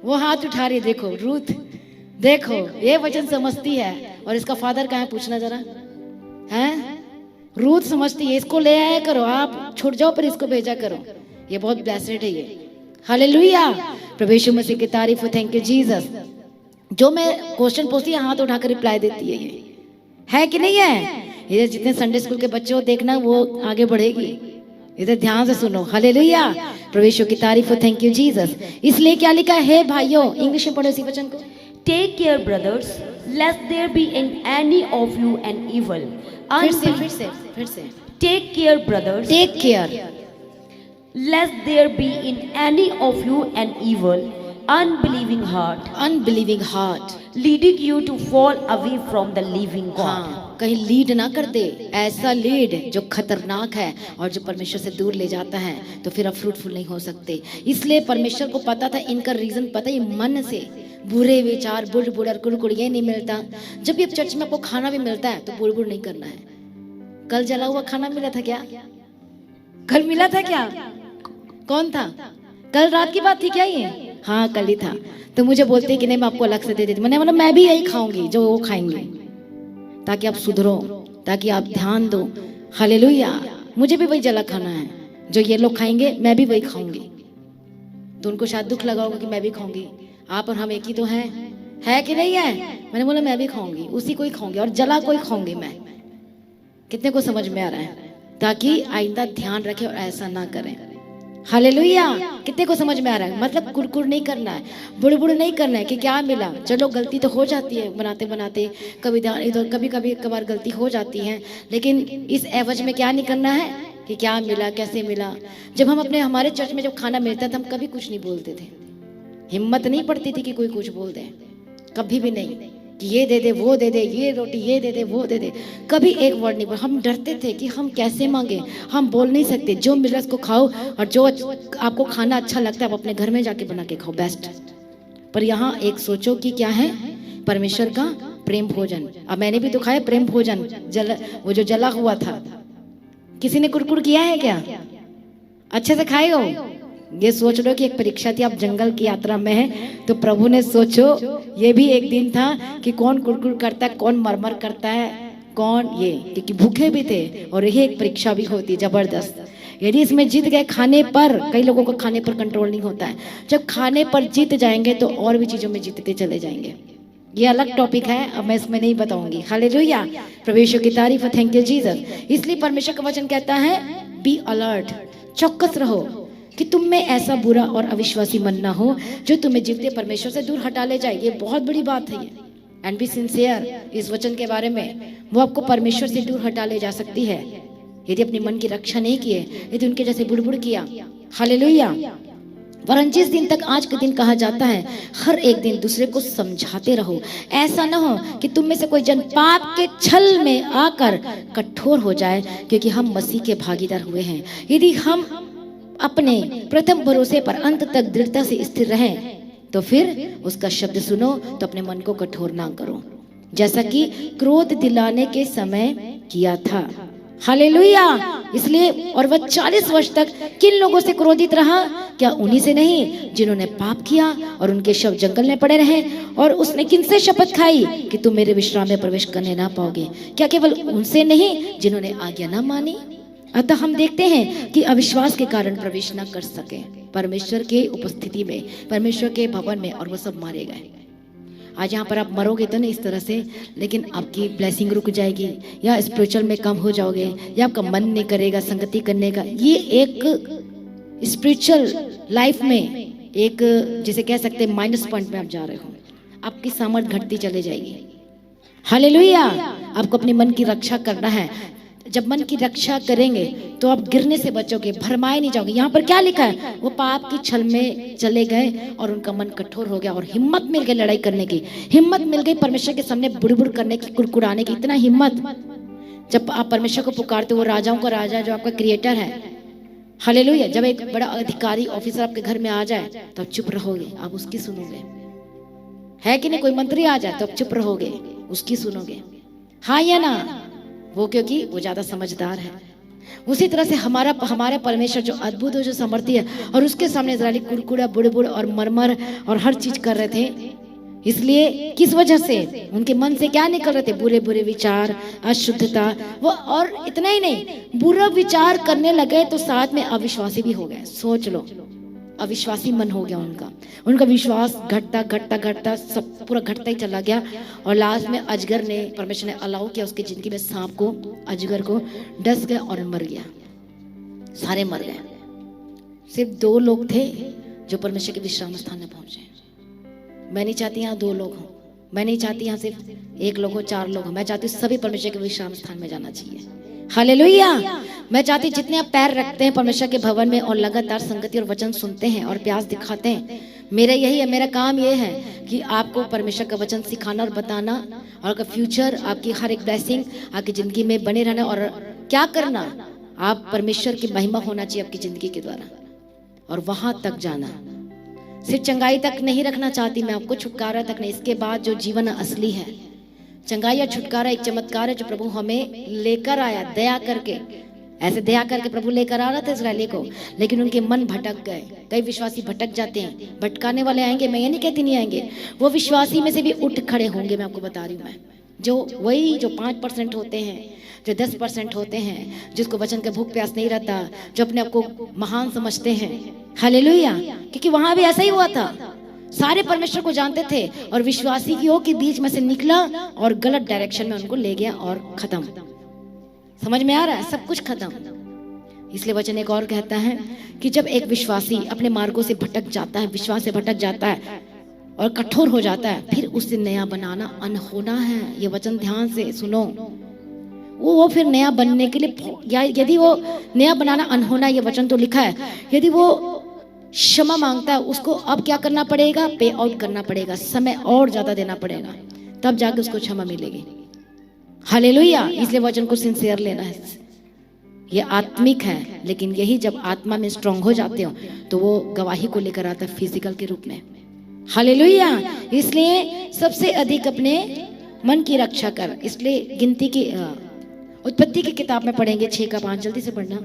[SPEAKER 1] वो हाथ उठा रही, देखो रूथ, देखो ये वचन समझती है। और इसका फादर कहाँ है पूछना जरा, हैं? रूथ समझती है, इसको ले आया करो, आप छूट जाओ पर इसको भेजा करो। ये बहुत ब्लेस्ड है ये। हालेलुया। प्रभु यीशु मसीह की तारीफ हो। Thank you Jesus. जो मैं क्वेश्चन पूछती है हाथ उठाकर रिप्लाई देती है, ये है कि नहीं है? इधर जितने संडे स्कूल के बच्चे हो देखना, वो आगे बढ़ेगी। इधर ध्यान से सुनो, हालेलुया, प्रभु यीशु की तारीफ हो, थैंक यू जीसस। इसलिए क्या लिखा है भाइयों, इंग्लिश में पढ़ो इसी वचन को।
[SPEAKER 3] Take care, brothers, lest there be in any of you an evil.
[SPEAKER 1] फिर से
[SPEAKER 3] Take care, brothers,
[SPEAKER 1] take care,
[SPEAKER 3] lest there be in any of you an evil, unbelieving heart,
[SPEAKER 1] unbelieving heart,
[SPEAKER 3] leading you to fall away from the living God.
[SPEAKER 1] हाँ, कहीं lead ना कर दे, ऐसा lead जो खतरनाक है और जो परमेश्वर से दूर ले जाता है, तो फिर आप फ्रूटफुल नहीं हो सकते। इसलिए परमेश्वर को पता था, इनका रीजन पता है, मन से बुरे विचार, बुड़ बुड़ और कुड़कुड़ ये नहीं मिलता। जब भी चर्च में आपको खाना भी मिलता है तो बुड़ बुड़ नहीं करना है। कल जला हुआ खाना मिला था क्या? कल मिला था क्या? कौन था? कल रात की बात थी क्या ये? हाँ कल ही था। तो मुझे बोलते कि नहीं मैं आपको अलग से दे देती, मैंने बोला मैं भी यही खाऊंगी जो वो खाएंगे, ताकि आप सुधरो, ताकि आप ध्यान दो। हालेलुया, मुझे भी वही जला खाना है जो ये लोग खाएंगे, मैं भी वही खाऊंगी। तो उनको शायद दुख लगा होगा कि मैं भी खाऊंगी, आप और हम एक ही तो हैं, है कि नहीं है? मैंने बोला मैं भी खाऊंगी, उसी को ही खाऊंगी और जला को ही खाऊंगी मैं। कितने को समझ में आ रहा है? ताकि आइंदा ध्यान रखें और ऐसा ना करें। हालेलुया, कितने को समझ में आ रहा है? मतलब कुरकुर नहीं करना है, बुड़बुड़ नहीं करना है कि क्या मिला। चलो गलती तो हो जाती है बनाते बनाते, कभी इधर कभी कभी कभार गलती हो जाती है, लेकिन इस एवज में क्या नहीं करना है कि क्या मिला कैसे मिला। जब हम अपने हमारे चर्च में जब खाना मिलता था, हम कभी कुछ नहीं बोलते थे, हिम्मत नहीं पड़ती थी कि कोई कुछ बोल दे, कभी भी नहीं कि ये दे दे वो दे दे, ये रोटी ये दे दे वो दे दे, कभी एक वर्ड नहीं बोला। हम डरते थे कि हम कैसे मांगे, हम बोल नहीं सकते। जो मिला उसको खाओ, और जो आपको खाना अच्छा लगता है आप अपने घर में जाके बना के खाओ, बेस्ट। पर यहाँ एक सोचो कि क्या है, परमेश्वर का प्रेम भोजन। अब मैंने भी तो खाया प्रेम भोजन, वो जो जला हुआ था। किसी ने कुरकुर किया है क्या? अच्छे से खाए हो? ये सोच लो कि एक परीक्षा थी, आप जंगल की यात्रा में है, तो प्रभु ने सोचो ये भी एक दिन था कि कौन कुरकुर करता है, कौन मरमर करता है, कौन ये, क्योंकि भूखे भी थे और यही एक परीक्षा भी होती जबरदस्त। यदि इसमें जीत गए, खाने पर, कई लोगों को खाने पर कंट्रोल नहीं होता है, जब खाने पर जीत जाएंगे तो और भी चीजों में जीतते चले जाएंगे। ये अलग टॉपिक है, अब मैं इसमें नहीं बताऊंगी। हालेलुया, प्रभु यीशु की तारीफ, थैंक यू जीसस। इसलिए परमेश्वर का वचन कहता है बी अलर्ट, चौकस रहो कि तुम में ऐसा बुरा और अविश्वासी मन ना हो जो तुम्हें जीवते परमेश्वर से दूर हटा ले जाए। ये बहुत बड़ी बात है ये, एंड बी सिंसियर इस वचन के बारे में। वो आपको परमेश्वर से दूर हटा ले जा सकती है यदि अपने मन की रक्षा नहीं किए, यदि उनके जैसे बुड़बुड़ किया। हालेलुया। वरन जिस दिन तक आज के दिन कहा जाता है, हर एक दिन दूसरे को समझाते रहो, ऐसा न हो कि तुम में से कोई जन पाप के छल में आकर कठोर हो जाए, क्योंकि हम मसीह के भागीदार हुए हैं। यदि हम अपने प्रथम भरोसे पर अंत तक दृढ़ता से स्थिर रहें, तो फिर उसका शब्द सुनो तो अपने मन को कठोर ना करो, जैसा कि क्रोध दिलाने के समय किया था। हालेलुया। इसलिए और वह 40 वर्ष तक किन लोगों से क्रोधित रहा? क्या उन्हीं से नहीं जिन्होंने पाप किया और उनके शव जंगल में पड़े रहे? और उसने किनसे शपथ खाई कि तुम मेरे विश्राम में प्रवेश करने ना पाओगे? क्या केवल उनसे नहीं जिन्होंने आज्ञा ना मानी? अतः हम देखते हैं कि अविश्वास के कारण प्रवेश न कर सके परमेश्वर के उपस्थिति में, परमेश्वर के भवन में, और वो सब मारे गए। आज यहाँ पर आप मरोगे तो नहीं इस तरह से, लेकिन आपकी ब्लेसिंग रुक जाएगी, या स्पिरिचुअल में कम हो जाओगे, या आपका मन नहीं करेगा संगति करने का। ये एक स्पिरिचुअल लाइफ में एक जिसे कह सकते हैं माइनस पॉइंट में आप जा रहे हो, आपकी सामर्थ घटती चले जाएगी। हालेलुया। आपको अपने मन की रक्षा करना है। जब मन की रक्षा करेंगे तो आप गिरने से बचोगे, भरमाए नहीं जाओगे। यहाँ पर क्या लिखा है? वो पाप की छल में चले गए और उनका मन कठोर हो गया, और हिम्मत मिल गई लड़ाई करने की, हिम्मत मिल गई परमेश्वर के सामने बुड़बुड़ करने की, कुड़कुड़ाने की। इतना हिम्मत जब आप परमेश्वर को पुकारते हो, वो राजाओं का राजा जो आपका क्रिएटर है। हालेलुया। जब एक बड़ा अधिकारी ऑफिसर आपके घर में आ जाए तो आप चुप रहोगे, आप उसकी सुनोगे, है कि नहीं? कोई मंत्री आ जाए तो आप चुप रहोगे, उसकी सुनोगे, हाँ या ना? वो क्योंकि वो ज्यादा समझदार है। उसी तरह से हमारा परमेश्वर जो अद्भुत है, जो समर्थी है, और उसके सामने इस्राएली कुड़कुड़ा, बुड़बुड़ और मरमर और हर चीज कर रहे थे। इसलिए किस वजह से? उनके मन से क्या निकल रहे थे? बुरे बुरे विचार, अशुद्धता। वो और इतना ही नहीं, बुरा विचार करने लगे तो साथ में अविश्वासी भी हो गए। सोच लो, अविश्वासी मन हो गया उनका विश्वास घटता घटता घटता सब पूरा घटता ही चला गया। और लास्ट में अजगर ने, परमेश्वर ने अलाउ किया उसकी जिंदगी में, सांप को, अजगर को डस गया और मर गया, सारे मर गए। सिर्फ 2 लोग थे जो परमेश्वर के विश्राम स्थान में पहुंचे। मैं नहीं चाहती यहाँ 2 लोग हों, मैं नहीं चाहती यहाँ सिर्फ 1 लोग हो, 4 लोग हो, मैं चाहती हूँ सभी परमेश्वर के विश्राम स्थान में जाना चाहिए। हालेलुया। मैं चाहती जितने आप पैर रखते हैं परमेश्वर के भवन में और लगातार संगति और वचन सुनते हैं और प्यास दिखाते हैं, मेरा यही है, मेरा काम ये है कि आपको परमेश्वर का वचन सिखाना और बताना, और आपका फ्यूचर, आपकी हर एक ब्लेसिंग आपकी जिंदगी में बने रहना। और क्या करना, आप परमेश्वर की महिमा होना चाहिए आपकी जिंदगी के द्वारा, और वहां तक जाना। सिर्फ चंगाई तक नहीं रखना चाहती मैं आपको, छुटकारा तक नहीं। इसके बाद जो जीवन असली है, चंगाई या छुटकारा एक चमत्कार है जो प्रभु हमें लेकर आया दया करके। ऐसे दया करके प्रभु लेकर आ रहा था इस्राएली को, लेकिन उनके मन भटक गए। कई विश्वासी भटक जाते हैं, भटकाने वाले आएंगे, मैं ये नहीं कहती नहीं आएंगे, वो विश्वासी में से भी उठ खड़े होंगे। मैं आपको बता रही हूँ, मैं जो 5% होते हैं, जो 10% होते हैं, जिसको वचन का भूख प्यास नहीं रहता, जो अपने आप को महान समझते हैं। हालेलुया। क्योंकि वहां भी ऐसा ही हुआ था, सारे परमेश्वर को जानते थे और विश्वासी की के बीच में से निकला और गलत डायरेक्शन में उनको ले गया और खत्म। समझ में आ रहा है, सब कुछ खत्म। इसलिए वचन एक और कहता है कि जब एक विश्वासी अपने मार्गों से भटक जाता है, विश्वास से भटक जाता है और कठोर हो जाता है, फिर उससे नया बनाना अनहोना है। ये वचन ध्यान से सुनो। वो फिर नया बनने के लिए, या यदि वो नया बनाना अनहोना, ये वचन तो लिखा है, यदि वो क्षमा मांगता है, उसको अब क्या करना पड़ेगा, पे आउट करना पड़ेगा, समय और ज्यादा देना पड़ेगा, तब जाके उसको क्षमा मिलेगी। हालेलुया। इसलिए वचन को सिंसियर लेना है। ये आत्मिक है, लेकिन यही जब आत्मा में स्ट्रांग हो जाते हो तो वो गवाही को लेकर आता है फिजिकल के रूप में। हालेलुया। इसलिए सबसे अधिक अपने मन की रक्षा कर। इसलिए गिनती की उत्पत्ति की किताब में पढ़ेंगे 6:5, जल्दी से पढ़ना।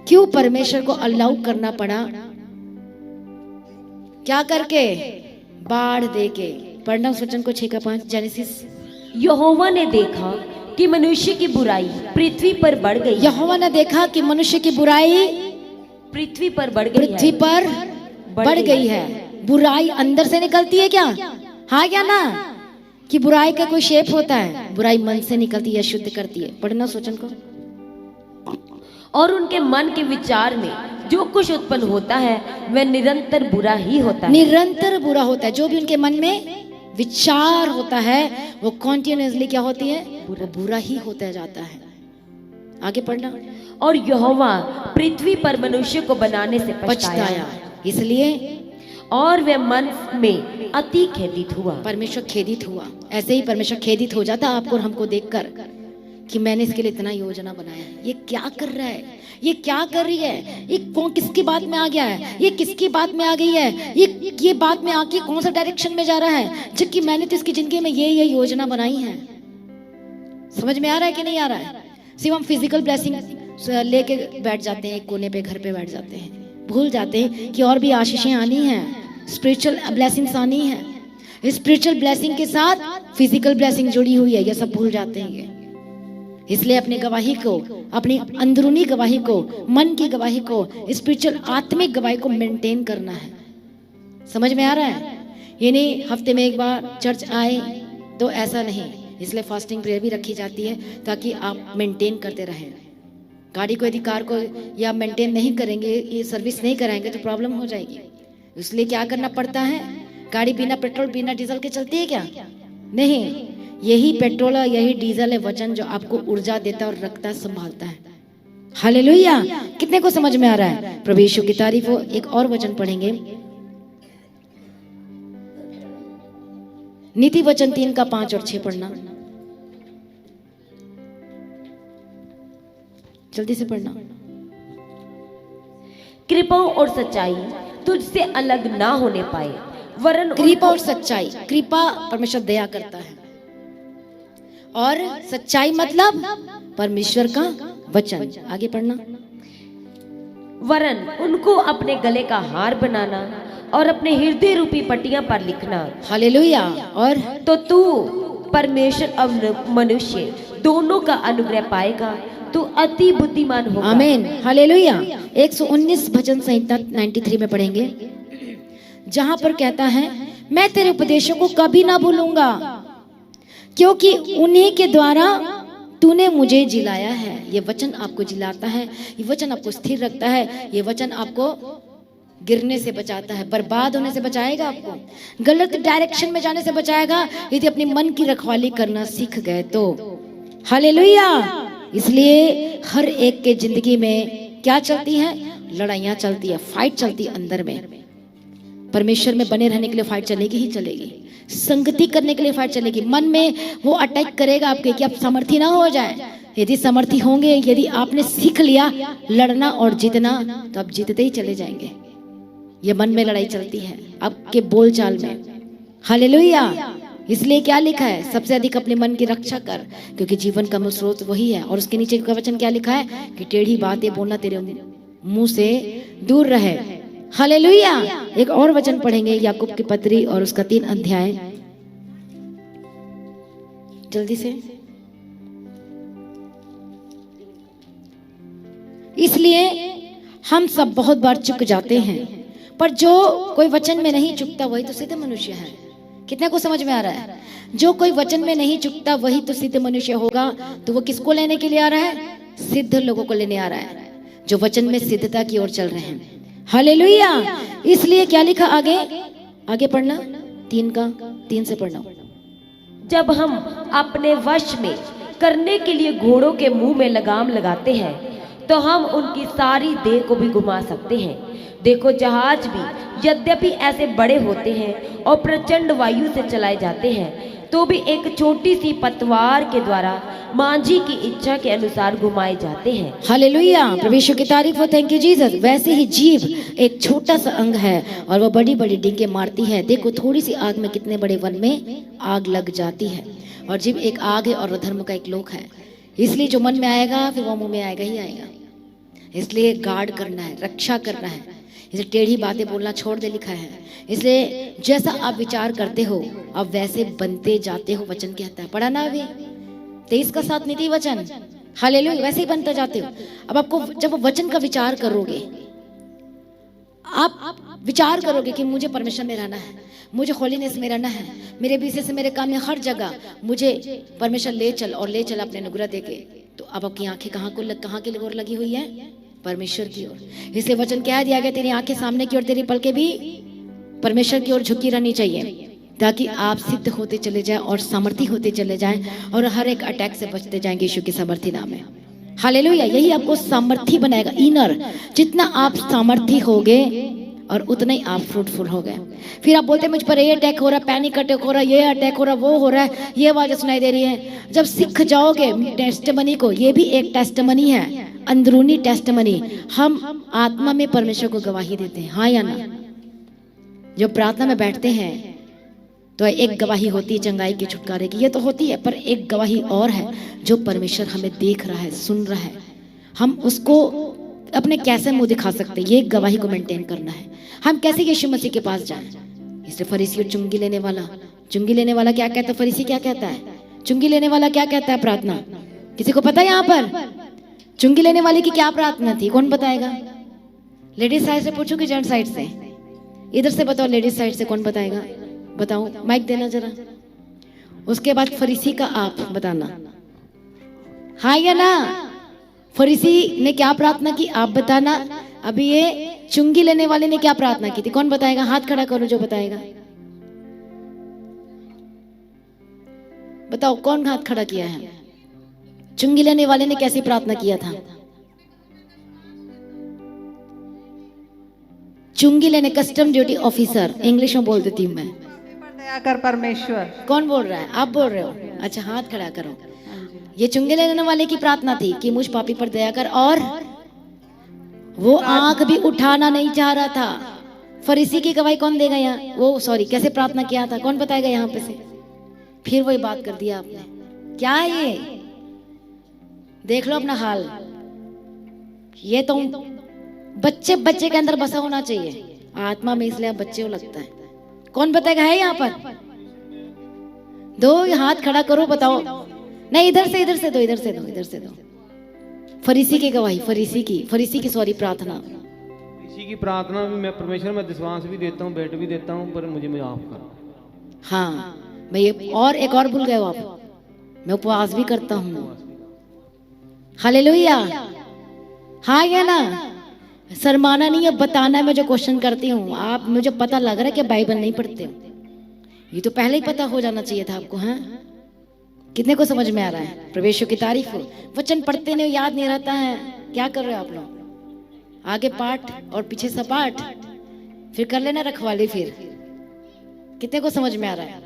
[SPEAKER 1] क्यों परमेश्वर को अलाउ करना पड़ा, क्या करके, बाढ़ देके। पढ़ना उस वचन को 6:5 जेनेसिस।
[SPEAKER 3] यहोवा ने देखा कि मनुष्य की बुराई पृथ्वी पर बढ़ गई।
[SPEAKER 1] यहोवा ने देखा कि मनुष्य की बुराई
[SPEAKER 3] पृथ्वी पर बढ़ गई,
[SPEAKER 1] पृथ्वी पर बढ़ गई है। बुराई अंदर से निकलती है क्या? हाँ क्या ना, कि बुराई का कोई शेप होता है, बुराई मन से निकलती है, शुद्ध करती है। पढ़ना उस वचन को।
[SPEAKER 3] और उनके मन के विचार में जो कुछ उत्पन्न होता है वह निरंतर बुरा ही होता है।
[SPEAKER 1] निरंतर बुरा होता है। जो भी उनके मन में विचार होता है वो कॉन्टिन्यूसली क्या होती है, वो बुरा ही होता जाता है। आगे पढ़ना।
[SPEAKER 3] और यहोवा पृथ्वी पर मनुष्य को बनाने से पछताया,
[SPEAKER 1] इसलिए
[SPEAKER 3] और वह मन में अति खेदित हुआ।
[SPEAKER 1] परमेश्वर खेदित हुआ। ऐसे ही परमेश्वर खेदित हो जाता आपको और हमको देखकर कि मैंने इसके लिए इतना योजना बनाया है, ये क्या कर रहा है, ये क्या कर रही है, ये कौन किसकी बात में आ गया है, ये किसकी बात में आ गई है, ये बात में आके कौन सा डायरेक्शन में जा रहा है, जबकि मैंने तो इसकी जिंदगी में ये योजना बनाई है। समझ में आ रहा है कि नहीं आ रहा है? सिर्फ हम फिजिकल ब्लेसिंग लेके बैठ जाते हैं, एक कोने पे घर पे बैठ जाते हैं, भूल जाते हैं कि और भी आशीषें आनी हैं, स्पिरिचुअल ब्लेसिंग्स आनी है। स्पिरिचुअल ब्लेसिंग के साथ फिजिकल ब्लेसिंग जुड़ी हुई है, ये सब भूल जाते हैं ये। इसलिए अपनी गवाही को, अपनी अंदरूनी गवाही को, मन की गवाही को, स्पिरिचुअल आत्मिक गवाही को मेंटेन करना है। समझ में आ रहा है? ये नहीं हफ्ते में एक बार चर्च आए तो ऐसा नहीं। इसलिए फास्टिंग प्रेयर भी रखी जाती है ताकि आप मेंटेन करते रहें। गाड़ी को यदि कार को या मेंटेन नहीं करेंगे, ये सर्विस नहीं कराएंगे तो प्रॉब्लम हो जाएगी। इसलिए क्या करना पड़ता है? गाड़ी बिना पेट्रोल बिना डीजल के चलती है क्या? नहीं। यही पेट्रोल है, यही डीजल है वचन, जो आपको ऊर्जा देता और रखता है, संभालता है। हालेलुया। कितने को समझ में आ रहा है? प्रभु यीशु की तारीफ हो। एक और वचन पढ़ेंगे, नीति वचन 3:5 और 6 पढ़ना, जल्दी से पढ़ना।
[SPEAKER 3] कृपा और सच्चाई तुझसे अलग ना होने पाए, वरन
[SPEAKER 1] कृपा और सच्चाई। कृपा परमेश्वर दया करता है और सच्चाई मतलब परमेश्वर का वचन। आगे पढ़ना।
[SPEAKER 3] वरन उनको अपने गले का हार बनाना और अपने हृदय रूपी पट्टियां पर लिखना।
[SPEAKER 1] हालेलुया। और
[SPEAKER 3] तो तू परमेश्वर और मनुष्य दोनों का अनुग्रह पाएगा, तू अति बुद्धिमान होगा।
[SPEAKER 1] आमीन, हालेलुया। 119 भजन संहिता 93 में पढ़ेंगे, जहां पर कहता है, मैं तेरे उपदेशों को कभी ना भूलूंगा, क्योंकि उन्हीं के द्वारा तूने मुझे जिलाया है। ये वचन आपको जिलाता है, ये वचन आपको स्थिर रखता है, ये वचन आपको गिरने से बचाता है, बर्बाद होने से बचाएगा, आपको गलत डायरेक्शन में जाने से बचाएगा, यदि अपने मन की रखवाली करना सीख गए तो। हालेलुया। इसलिए हर एक के जिंदगी में क्या चलती है? लड़ाइयाँ चलती है, फाइट चलती है अंदर में। परमेश्वर में बने रहने के लिए फाइट चलेगी ही चलेगी, संगति करने के लिए फाइट चलेगी। मन में वो अटैक करेगा आपके कि आप समर्थी ना हो जाए। यदि समर्थी होंगे, यदि आपने सीख लिया लड़ना और जीतना, तो आप जीतते ही चले जाएंगे। ये मन में लड़ाई चलती है आपके बोलचाल में। हालेलुया। इसलिए क्या लिखा है? सबसे अधिक अपने मन की रक्षा कर, क्योंकि जीवन का मूल स्रोत वही है। और उसके नीचे का वचन क्या लिखा है? कि टेढ़ी बातें बोलना तेरे मुंह से दूर रहे। हालेलुया। एक और वचन पढ़ेंगे, याकूब की पत्री और उसका 3 अध्याय, जल्दी से। इसलिए हम सब बहुत बार चुक जाते हैं, पर जो कोई वचन में नहीं चुकता वही तो सिद्ध मनुष्य है। कितने को समझ में आ रहा है? जो कोई वचन में नहीं चुकता वही तो सिद्ध मनुष्य होगा। तो वो किसको लेने के लिए आ रहा है? सिद्ध लोगों को लेने आ रहा है, जो वचन में सिद्धता की ओर चल रहे हैं। हालेलुया। इसलिए क्या लिखा आगे? आगे पढ़ना, 3 से पढ़ना।
[SPEAKER 3] जब हम अपने वश में करने के लिए घोड़ों के मुंह में लगाम लगाते हैं, तो हम उनकी सारी देह को भी घुमा सकते हैं। देखो, जहाज भी यद्यपि ऐसे बड़े होते हैं और प्रचंड वायु से चलाए जाते हैं, तो भी एक छोटी सी पतवार के द्वारा मांझी की इच्छा के अनुसार घुमाए जाते हैं।
[SPEAKER 1] हालेलुया। प्रभु यीशु की तारीफ हो, थैंक यू जीसस। वैसे ही जीभ एक छोटा सा अंग है और वह बड़ी बड़ी डींगे मारती है। देखो, थोड़ी सी आग में कितने बड़े वन में आग लग जाती है। और जीभ एक आग है और धर्म का एक लोक है। इसलिए जो मन में आएगा फिर वो मुंह में आएगा ही आएगा। इसलिए गार्ड करना है, रक्षा करना है। इसे टेढ़ी बातें बोलना छोड़ दे, लिखा है। इसलिए जैसा आप विचार करते हो आप वैसे बनते जाते हो, वचन कहता है। पढ़ा ना अभी 23 का 7 नीति वचन। हालेलुया। वैसे ही बनते जाते हो। अब आपको जब वचन का विचार करोगे, आप विचार करोगे कि मुझे परमेश्वर में रहना है, मुझे होलीनेस में रहना है, मेरे बिजनेस से, मेरे काम में, हर जगह मुझे परमेश्वर ले चल और ले चल अपने अनुग्रह देके। तो अब आपकी आंखें कहाँ की ओर लगी हुई है? परमेश्वर की ओर। इसलिए वचन क्या दिया गया? तेरी आंखें सामने की ओर, तेरी पलकें भी परमेश्वर की ओर झुकी रहनी चाहिए, ताकि आप सिद्ध होते चले जाएं और सामर्थी होते चले जाएं और हर एक अटैक से बचते जाएंगे यीशु के सामर्थी नाम में। हालेलुया। यही आपको सामर्थी बनाएगा, इनर। जितना आप सामर्थी होगे और उतना ही आप फ्रूटफुल हो गए। फिर आप बोलते हैं मुझ पर ये अटैक हो रहा है, पैनिक अटैक हो रहा है, ये अटैक हो रहा है, वो हो रहा है, ये आवाज़ सुनाई दे रही है। जब सीख जाओगे टेस्टमनी को, ये भी एक टेस्टमनी है, अंदरूनी टेस्टमनी। हम आत्मा में परमेश्वर को गवाही देते हैं, हाँ या ना? जो प्रार्थना में बैठते हैं तो एक गवाही होती है चंगाई के छुटकारे की, ये तो होती है, पर एक गवाही और है जो परमेश्वर हमें देख रहा है, सुन रहा है। हम उसको अपने कैसे मुंह दिखा सकते हैं? ये गवाही को मेंटेन करना है। हम कैसे यीशु मसीह के पास जाएं? इसलिए फरीसी और चुंगी लेने वाला क्या कहता है? फरीसी क्या कहता है? चुंगी लेने वाला क्या कहता है? प्रार्थना। किसी को पता है यहाँ पर चुंगी लेने वाले की क्या प्रार्थना थी? कौन बताएगा? लेडीज साइड से पूछो कि जेंट्स साइड से? इधर से बताओ, लेडीज साइड से कौन बताएगा? बताओ, माइक देना जरा। उसके बाद फरीसी का आप बताना, हाँ या ना? फरीसी ने क्या प्रार्थना की आप बताना। अभी ये चुंगी लेने वाले ने क्या प्रार्थना की थी? कौन बताएगा? हाथ खड़ा करो जो बताएगा। बताओ कौन हाथ खड़ा किया है? चुंगी लेने वाले ने कैसी प्रार्थना किया था? चुंगी लेने, कस्टम ड्यूटी ऑफिसर, इंग्लिश में बोल देती हूँ मैं।
[SPEAKER 6] दया कर परमेश्वर।
[SPEAKER 1] कौन बोल रहा है? आप बोल रहे हो? अच्छा, हाथ खड़ा करो। ये चुंगी लेने वाले की प्रार्थना थी कि मुझ पापी पर दया कर, और वो आंख भी उठाना नहीं चाह रहा था। फरीसी की गवाही कौन देगा यहाँ? वो सॉरी, कैसे प्रार्थना किया था? कौन बताएगा यहाँ पे से? फिर वही बात कर दिया आपने। क्या है ये? देख लो अपना हाल। ये तो बच्चे के अंदर बसा होना चाहिए आत्मा में, इसलिए आप बच्चे हो लगता है। कौन बताएगा? है यहाँ पर? दो हाथ खड़ा करो, बताओ। नहीं, इधर से दो। फरीसी की गवाही, फरीसी की सॉरी प्रार्थना।
[SPEAKER 7] इसी की प्रार्थना भी मैं परमेश्वर में विश्वास भी देता हूँ, भेंट भी देता हूँ, पर मुझे माफ कर।
[SPEAKER 1] हाँ, मैं ये और एक और भूल गए हो आप, मैं उपवास भी करता हूँ। हालेलुया, हाँ या ना? शर्माना नहीं है, बताना है। मैं जो क्वेश्चन करती हूँ, आप मुझे पता लग रहा है कि बाइबल नहीं पढ़ते हो, ये तो पहले ही पता हो जाना चाहिए था आपको। हाँ, कितने को समझ में आ रहा है? प्रभु की तारीफ हो। वचन पढ़ते नहीं, याद नहीं रहता है, क्या कर रहे हो आप लोग? आगे पाठ और पीछे सपाट, फिर कर लेना रखवाली। फिर कितने को समझ में आ रहा है?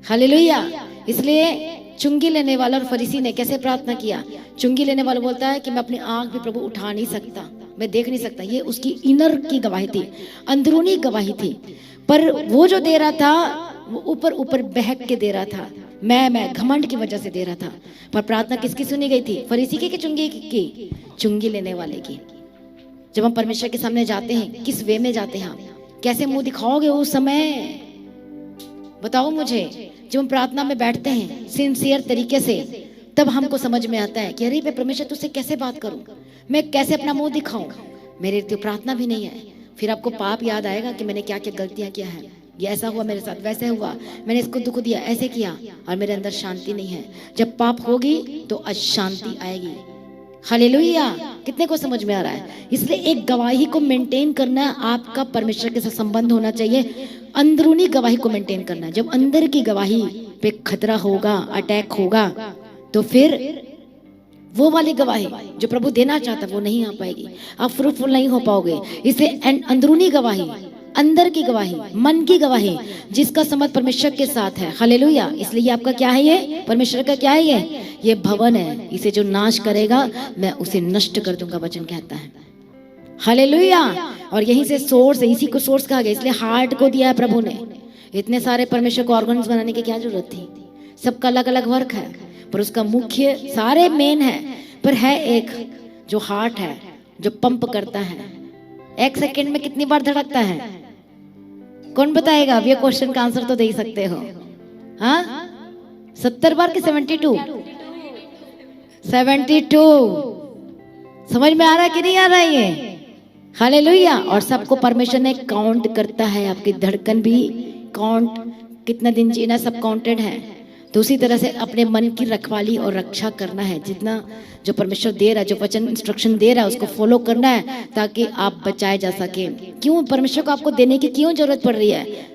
[SPEAKER 1] हालेलुया। इसलिए चुंगी लेने वाला और फरीसी ने कैसे प्रार्थना किया? चुंगी लेने वाला बोलता है कि मैं अपनी आंख भी प्रभु उठा नहीं सकता, मैं देख नहीं सकता। ये उसकी इनर की गवाही थी, अंदरूनी गवाही थी। पर वो जो दे रहा था वो ऊपर ऊपर बहक के दे रहा था, मैं घमंड की वजह से दे रहा था। पर प्रार्थना किसकी सुनी गई थी? फरीसी की चुंगी की? चुंगी लेने वाले की। जब हम परमेश्वर के सामने जाते हैं, किस वे में जाते हैं? आप कैसे मुंह दिखाओगे उस समय? बताओ मुझे। जब हम प्रार्थना में बैठते हैं सिंसियर तरीके से, तब हमको समझ में आता है कि अरे मैं परमेश्वर तुझसे कैसे बात करूं, मैं कैसे अपना मुंह दिखाऊं, मेरे तो प्रार्थना भी नहीं है। फिर आपको पाप याद आएगा कि मैंने क्या क्या गलतियां किया है, ये ऐसा हुआ मेरे साथ, वैसे हुआ, मैंने इसको दुख दिया, ऐसे किया, और मेरे अंदर शांति नहीं है। जब पाप होगी तो अशांति आएगी। हालेलुया। कितने को समझ में आ रहा है? इसलिए एक गवाही को मेंटेन करना, आपका परमेश्वर के साथ संबंध होना चाहिए। अंदरूनी गवाही को मेंटेन करना। जब अंदर की गवाही पे खतरा होगा, अटैक होगा, तो फिर वो वाली गवाही जो प्रभु देना चाहता वो नहीं आ पाएगी, आप फ्रूटफुल नहीं हो पाओगे। इसलिए अंदरूनी गवाही, अंदर की गवाही, मन की गवाही, जिसका संबंध परमेश्वर के साथ है। हालेलुया। इसलिए ये आपका क्या है? ये परमेश्वर का क्या है? ये भवन है। इसे जो नाश करेगा मैं उसे नष्ट कर दूंगा, वचन कहता है। हालेलुया। और यहीं से सोर्स है, इसी को सोर्स कहा गया। इसलिए हार्ट को दिया है प्रभु ने। इतने सारे परमेश्वर को ऑर्गन्स बनाने की क्या जरूरत थी? सबका अलग अलग वर्क है, पर उसका मुख्य, सारे मेन है, पर है एक जो हार्ट है, जो पंप करता है। एक सेकंड में कितनी बार धड़कता है? कौन बताएगा? अब ये क्वेश्चन का आंसर तो दे ही सकते हो। हाँ, 70 बार कि 72? 72। समझ में आ रहा है कि नहीं आ रहा है ये? हालेलुया। और सबको परमेश्वर ने काउंट करता है, आपकी धड़कन भी काउंट, कितना दिन जीना सब काउंटेड है। तो उसी तरह से अपने मन की रखवाली और रक्षा करना है। जितना जो परमेश्वर दे रहा है, जो वचन इंस्ट्रक्शन दे रहा है, उसको फॉलो करना है ताकि आप बचाए जा सके। क्यों परमेश्वर को आपको देने की क्यों जरूरत पड़ रही है?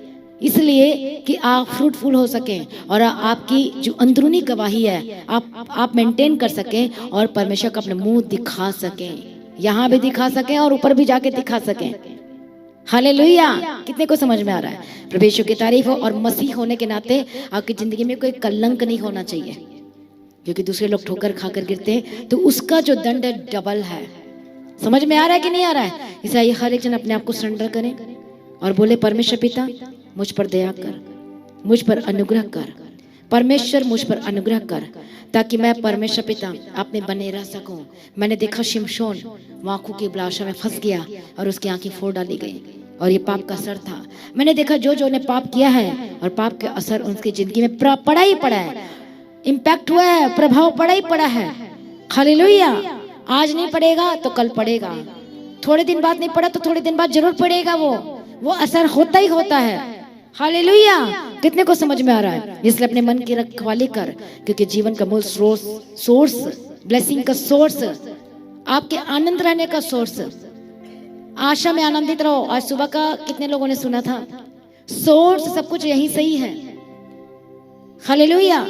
[SPEAKER 1] इसलिए कि आप फ्रूटफुल हो सकें और आपकी जो अंदरूनी गवाही है आप मेंटेन कर सकें और परमेश्वर का अपने मुंह दिखा सकें, यहाँ भी दिखा सकें और ऊपर भी जाके दिखा सकें। हालेलुया। कितने को समझ में आ रहा है? प्रभु यीशु की तारीफ हो। और मसीह होने के नाते आपकी जिंदगी में कोई कलंक नहीं होना चाहिए, क्योंकि दूसरे लोग ठोकर खाकर गिरते हैं तो उसका जो दंड डबल है। समझ में आ रहा है कि नहीं आ रहा है? इसलिए हर एक जन अपने आप को सरेंडर करें और बोले, परमेश्वर पिता मुझ पर दया कर, मुझ पर अनुग्रह कर, परमेश्वर मुझ पर अनुग्रह कर, ताकि मैं परमेश्वर पिता आप में बने रह सकूं। मैंने देखा शिमशोन आंखों की अभिलाषा में फंस गया और उसकी आंखें फोड़ डाली गई, और ये पाप का असर था। मैंने देखा जो ने पाप किया है और पाप के असर उनकी जिंदगी में पड़ा ही पड़ा है, इम्पैक्ट हुआ है, प्रभाव पड़ा ही पड़ा है। हालेलुया। आज नहीं पड़ेगा तो कल पड़ेगा, थोड़े दिन बाद नहीं पड़ा तो थोड़े दिन बाद जरूर पड़ेगा। वो असर होता ही होता है। हालेलुया। कितने को समझ में आ रहा है? इसलिए अपने मन की रखवाली कर, क्योंकि जीवन का मूल सोर्स, ब्लेसिंग का सोर्स, आपके आनंद रहने का सोर्स, आशा में आनंदित रहो। आज सुबह का कितने लोगों ने सुना था? सोर्स सब कुछ यही सही है। हालेलुया।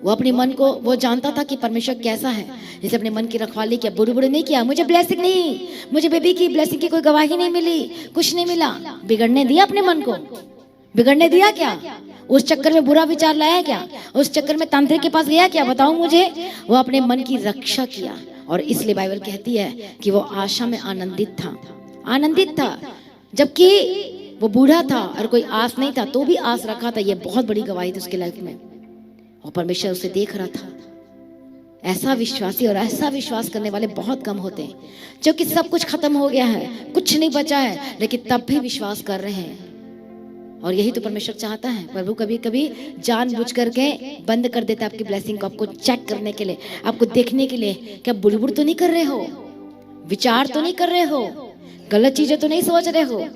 [SPEAKER 1] वो अपने मन को, वो जानता था कि परमेश्वर कैसा है, जैसे अपने मन की रखवाली किया, बुरे नहीं किया। मुझे ब्लेसिंग नहीं, मुझे बेबी की ब्लेसिंग की कोई गवाही नहीं मिली, कुछ नहीं मिला। बिगड़ने दिया अपने मन को? बिगड़ने दिया क्या? उस चक्कर में बुरा विचार लाया क्या? उस चक्कर में तांत्रिक के पास गया क्या? बताओ मुझे। वो अपने मन की रक्षा किया, और इसलिए बाइबल कहती है कि वो आशा में आनंदित था, जबकि वो बूढ़ा था और कोई आस नहीं था तो भी आस रखा था। ये बहुत बड़ी गवाही थी उसकी लाइफ में, और परमेश्वर उसे देख रहा था। ऐसा विश्वासी और ऐसा विश्वास करने वाले बहुत कम होते हैं, जो कि सब कुछ खत्म हो गया है, कुछ नहीं बचा है, लेकिन तब भी विश्वास कर रहे हैं। और यही तो परमेश्वर चाहता है। प्रभु कभी कभी जानबूझ करके बंद कर देता है आपकी ब्लेसिंग को, आपको चेक करने के लिए, आपको देखने के लिए कि आप बुड़बुड़ तो नहीं कर रहे हो, विचार तो नहीं कर रहे हो, गलत चीजें तो नहीं सोच रहे हो,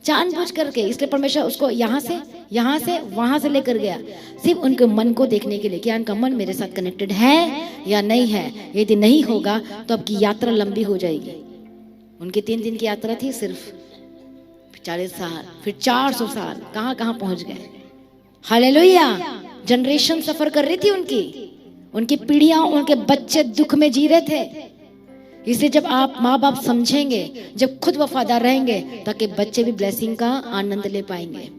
[SPEAKER 1] जानबूझ करके। इसलिए परमेश्वर उसको यहाँ से वहां से लेकर गया, सिर्फ उनके मन को देखने के लिए, क्या उनका मन मेरे साथ कनेक्टेड है या नहीं है। यदि नहीं होगा तो आपकी यात्रा लंबी हो जाएगी। उनकी 3 दिन की यात्रा थी सिर्फ, 40 साल, फिर 400 साल, कहां कहां पहुंच गए। हालेलुया। जनरेशन सफर कर रही थी उनकी पीढ़ियां, उनके बच्चे दुख में जी रहे थे। इसलिए जब आप माँ बाप समझेंगे, जब खुद वफादार रहेंगे, ताकि बच्चे भी ब्लेसिंग का आनंद ले पाएंगे।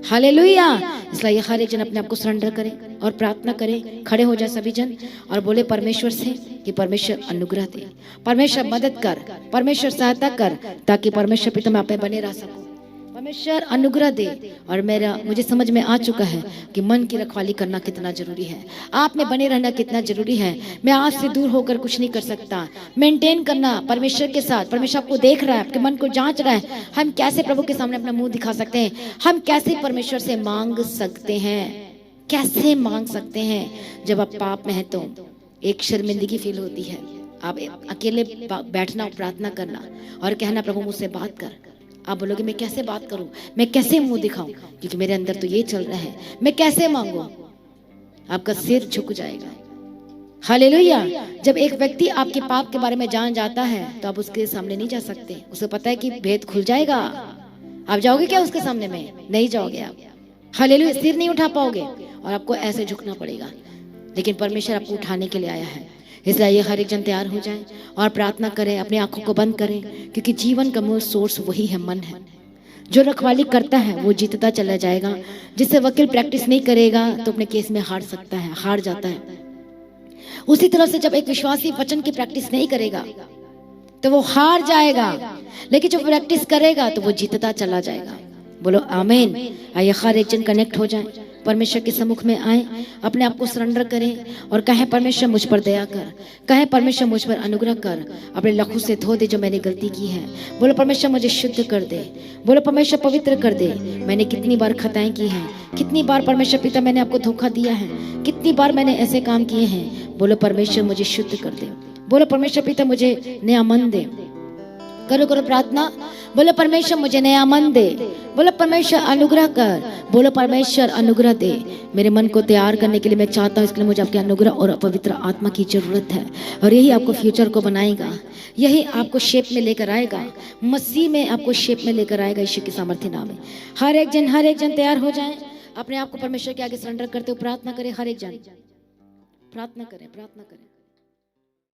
[SPEAKER 1] हालेलुया। इसलिए हर एक जन अपने आप को सरेंडर करें और प्रार्थना करें। खड़े हो जाए सभी जन और बोले परमेश्वर से कि परमेश्वर अनुग्रह दे, परमेश्वर मदद कर, परमेश्वर सहायता कर, ताकि परमेश्वर पिता मैं आप पे बने रह सकूं। परमेश्वर अनुग्रह दे। और मुझे समझ में आ चुका है कि मन की रखवाली करना कितना जरूरी है, आप में बने रहना कितना जरूरी है। मैं आज से दूर होकर कुछ नहीं कर सकता। मेंटेन करना परमेश्वर के साथ। परमेश्वर आपको देख रहा है, आपके मन को जांच रहा है। हम कैसे प्रभु के सामने अपना मुंह दिखा सकते हैं, हम कैसे परमेश्वर से मांग सकते हैं, कैसे मांग सकते हैं। जब आप पाप में है तो एक शर्मिंदगी फील होती है। आप अकेले बैठना, प्रार्थना करना और कहना प्रभु मुझसे बात कर। आप बोलोगे मैं कैसे बात करूं, मैं कैसे मुंह दिखाऊं, क्योंकि मेरे अंदर तो ये चल रहा है, मैं कैसे मांगू। आपका सिर झुक जाएगा। हालेलुया। जब एक व्यक्ति आपके पाप के बारे में जान जाता है तो आप उसके सामने नहीं जा सकते। उसे पता है कि भेद खुल जाएगा। आप जाओगे क्या उसके सामने में? नहीं जाओगे आप। हालेलुया। सिर नहीं उठा पाओगे और आपको ऐसे झुकना पड़ेगा। लेकिन परमेश्वर आपको उठाने के लिए आया है। इसलिए ये हर एक जन तैयार हो जाए और प्रार्थना करें, अपनी आंखों को बंद करें, क्योंकि जीवन का मूल सोर्स वही है, मन है। जो रखवाली करता है वो जीतता चला जाएगा। जिससे वकील प्रैक्टिस नहीं करेगा तो अपने केस में हार सकता है, हार जाता है। उसी तरह से जब एक विश्वासी वचन की प्रैक्टिस नहीं करेगा तो वो हार जाएगा, लेकिन जो प्रैक्टिस करेगा तो वो जीतता चला जाएगा। बोलो आमीन। आइए हर एक जन कनेक्ट हो जाए, परमेश्वर के सम्मुख में आए, अपने आप को सरेंडर करें और कहें परमेश्वर मुझ पर दया कर, कहें परमेश्वर मुझ पर अनुग्रह कर, अपने लहू से धो दे जो मैंने गलती की है। बोलो परमेश्वर मुझे शुद्ध कर दे, बोलो परमेश्वर पवित्र कर दे। मैंने कितनी बार खताएं की हैं, कितनी बार परमेश्वर पिता मैंने आपको धोखा दिया है, कितनी बार मैंने ऐसे काम किए हैं। बोलो परमेश्वर मुझे शुद्ध कर दे, बोलो परमेश्वर पिता मुझे नया मन दे। करो करो प्रार्थना। बोलो परमेश्वर मुझे नया मन दे, बोलो परमेश्वर अनुग्रह कर, बोलो परमेश्वर अनुग्रह दे। मेरे मन को तैयार करने के लिए मैं चाहता हूँ, इसके लिए मुझे आपके अनुग्रह और पवित्र आत्मा की जरूरत है। और यही आपको फ्यूचर को बनाएगा, यही आपको शेप में लेकर आएगा, मसीह में आपको शेप में लेकर आएगा, यीशु के सामर्थ्य नाम में। हर एक जन तैयार हो जाए, अपने आप को परमेश्वर के आगे सरेंडर करते हुए प्रार्थना करें। हर एक जन प्रार्थना करें, प्रार्थना करें।